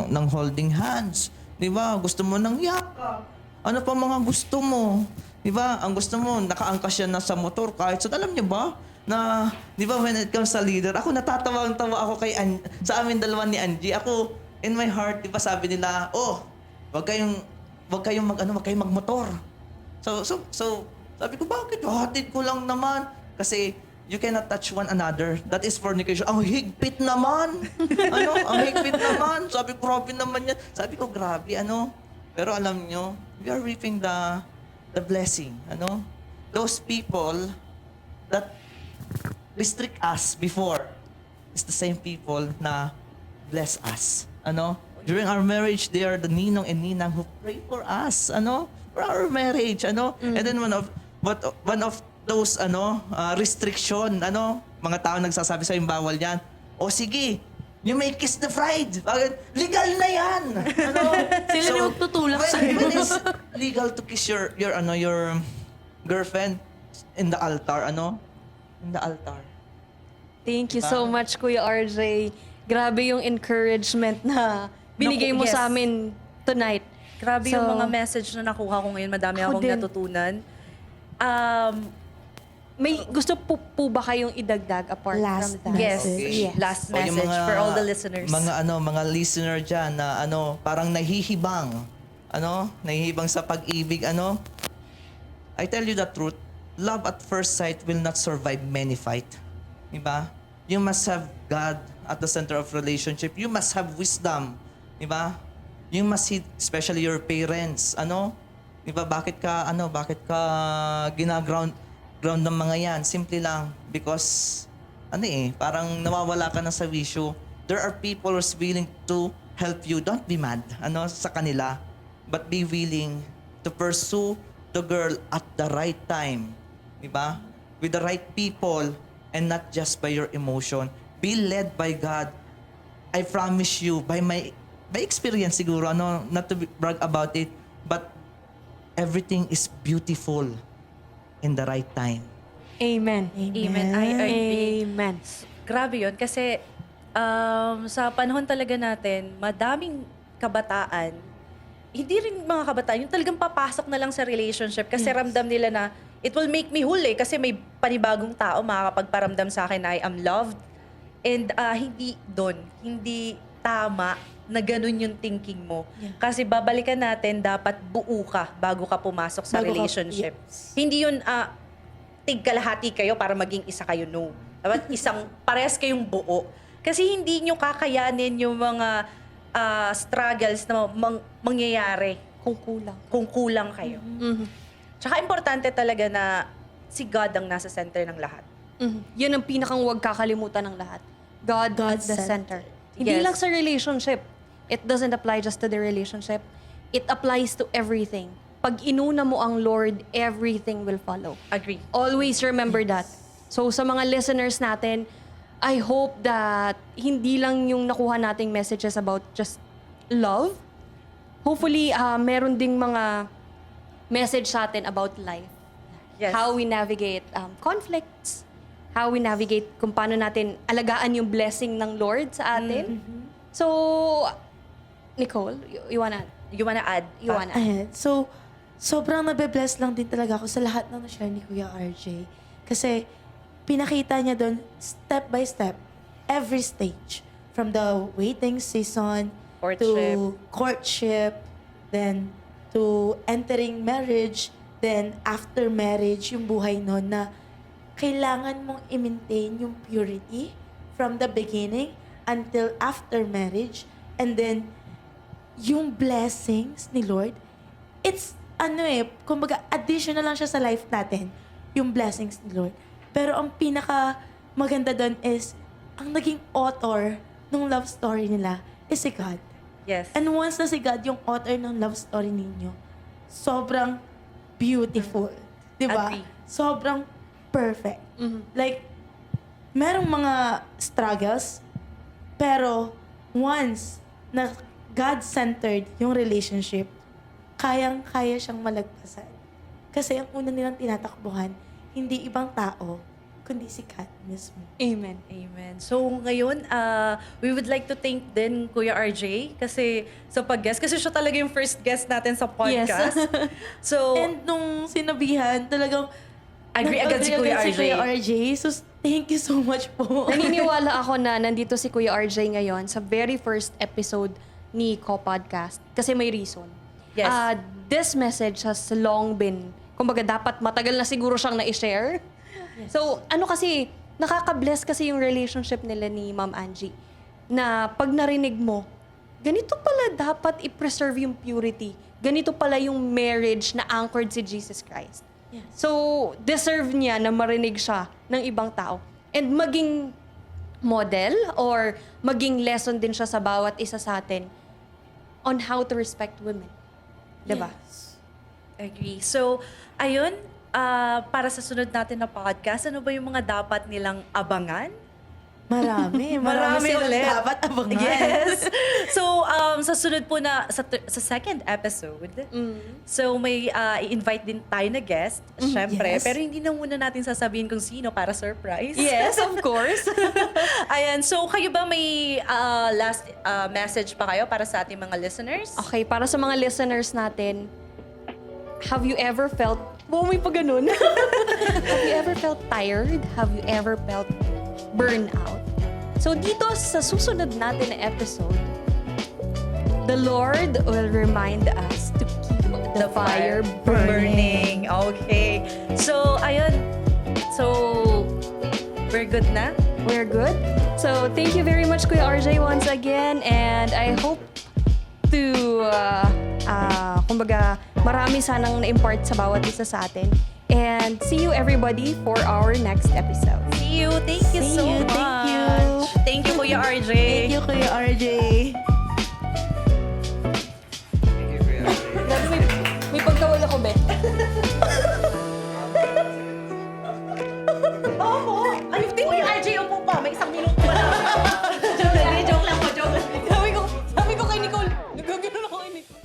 ng holding hands. 'Di ba? Gusto mo ng yakap. Ano pa mga gusto mo? 'Di ba? Ang gusto mo, nakaangkas siya na sa motor kahit sa alam niyo ba? Na 'di ba when it comes sa leader, ako natatawa-tawa ako sa amin dalawa ni Angie. Ako in my heart, 'di ba sabi nila, "Oh, wag kayong magmotor." So sabi ko, bakit? Hatid ko lang naman. Kasi you cannot touch one another. That is fornication. Ang higpit naman. Ang higpit naman. Sabi ko, grabe naman yan. Sabi ko, grabe, Pero alam nyo, we are reaping the blessing, Those people that restrict us before is the same people na bless us, During our marriage, they are the ninong and ninang who pray for us, For our marriage, And then one of those restriction, mga tao nagsasabi sa bawal yan. O sige, you may kiss the bride. Bakit? Legal na yan. Sila na magtutulak sa'yo. When is legal to kiss your girlfriend in the altar, In the altar. Thank you so much, Kuya RJ. Grabe yung encouragement na binigay mo Yes. sa amin tonight. Grabe So, yung mga message na nakuha ko ngayon. Madami Ako akong din. natutunan. May gusto po ba kayong idagdag apart Last from that? Yes. Okay. Yes. Last O yung message for all the listeners. Mga listener dyan na parang nahihibang. Nahihibang sa pag-ibig, I tell you the truth, love at first sight will not survive many fight. Diba? You must have God at the center of relationship. You must have wisdom. Diba? You must see, especially your parents, Diba? Bakit ka ginaground ng mga yan? Simple lang. Because, parang nawawala ka na sa wisyo. There are people who's willing to help you. Don't be mad, sa kanila. But be willing to pursue the girl at the right time. Diba? With the right people and not just by your emotion. Be led by God. I promise you, by my experience siguro, not to brag about it, but everything is beautiful in the right time. Amen. Amen. I agree. Amen. Grabe yun. Kasi sa panahon talaga natin, madaming kabataan, hindi rin mga kabataan, yung talagang papasok na lang sa relationship kasi ramdam nila na it will make me whole kasi may panibagong tao makakapagparamdam sa akin na I am loved. And hindi tama na ganun yung thinking mo. Yeah. Kasi babalikan natin, dapat buo ka bago ka pumasok sa Bago ka- relationship. yes. Hindi yun, tigkalahati kayo para maging isa kayo, no. Dapat parehas kayong buo. Kasi hindi nyo kakayanin yung mga struggles na mangyayari kung kulang kayo. Mhm. Tsaka importante talaga na si God ang nasa center ng lahat. Mhm. Yun ang pinakang huwag kakalimutan ng lahat. God at the center. God-centered. Hindi Yes. lang sa relationship. It doesn't apply just to the relationship. It applies to everything. Pag inuna mo ang Lord, everything will follow. Agree. Always remember that. So sa mga listeners natin, I hope that hindi lang yung nakuha nating messages about just love. Hopefully, meron ding mga message sa atin about life. Yes. How we navigate conflicts. How we navigate kung paano natin alagaan yung blessing ng Lord sa atin. So, Nicole, you wanna add? You wanna? Ayan. So, sobrang nabe-bless lang din talaga ako sa lahat ng na-share ni Kuya RJ. Kasi, pinakita niya doon, step by step, every stage. From the waiting season, to courtship, then to entering marriage, then after marriage, yung buhay nun na kailangan mong i-maintain yung purity from the beginning until after marriage. And then, yung blessings ni Lord, it's kumbaga additional lang siya sa life natin, yung blessings ni Lord. Pero ang pinaka maganda doon is, ang naging author ng love story nila is si God. Yes. And once na si God yung author ng love story ninyo, sobrang beautiful. Di ba? Agree. Sobrang perfect. Like, merong mga struggles, pero once na God-centered yung relationship, kayang-kaya siyang malagpasan. Kasi ang una nilang tinatakbuhan, hindi ibang tao, kundi si Kat mismo. Amen. Amen. So ngayon, we would like to thank din Kuya RJ kasi sa pag-guest. Kasi siya talaga yung first guest natin sa podcast. So, And nung sinabihan, talagang agree agad si nag-agree Kuya agad RJ. si Kuya RJ. So, thank you so much po. Naniniwala ako na nandito si Kuya RJ ngayon sa very first episode ni Ko-Podcast kasi may reason. Yes. This message has long been, kumbaga dapat matagal na siguro siyang na-share. So, ano kasi, nakaka-bless kasi yung relationship nila ni Ma'am Angie na pag narinig mo, ganito pala dapat i-preserve yung purity. Ganito pala yung marriage na anchored si Jesus Christ. Yes. So, deserve niya na marinig siya ng ibang tao. And maging model or maging lesson din siya sa bawat isa sa atin on how to respect women. Diba? Yes. Agree. So, ayun, para sa sunod natin na podcast, ano ba yung mga dapat nilang abangan? Marami. Marami silang ulit. dapat abangan. Yes. So, sa sunod po na, sa second episode, so may i-invite din tayo na guest, syempre. yes. Pero hindi na muna natin sasabihin kung sino para surprise. Yes, of course. Ayan, so kayo ba may last message pa kayo para sa ating mga listeners? Okay, para sa mga listeners natin, have you ever felt, may pa ganun. Have you ever felt tired? Have you ever felt burnout? So dito sa susunod natin na episode, the Lord will remind us to keep the fire burning. Okay. So, ayun. So, we're good na? We're good. So thank you very much, Kuya RJ, once again. And I hope to, kumbaga, marami sanang na-impart sa bawat isa sa atin. And see you everybody for our next episode. See you. Thank you See so you. much. Thank you. Thank you, Kuya RJ. Thank you, Kuya RJ. May pagkawala ko, be. Opo. Ay, Kuya RJ, upo pa. May isang minuto pa lang. Joke lang po, joke lang. Sabi ko kay Nicole, nagagano ako kay Nicole.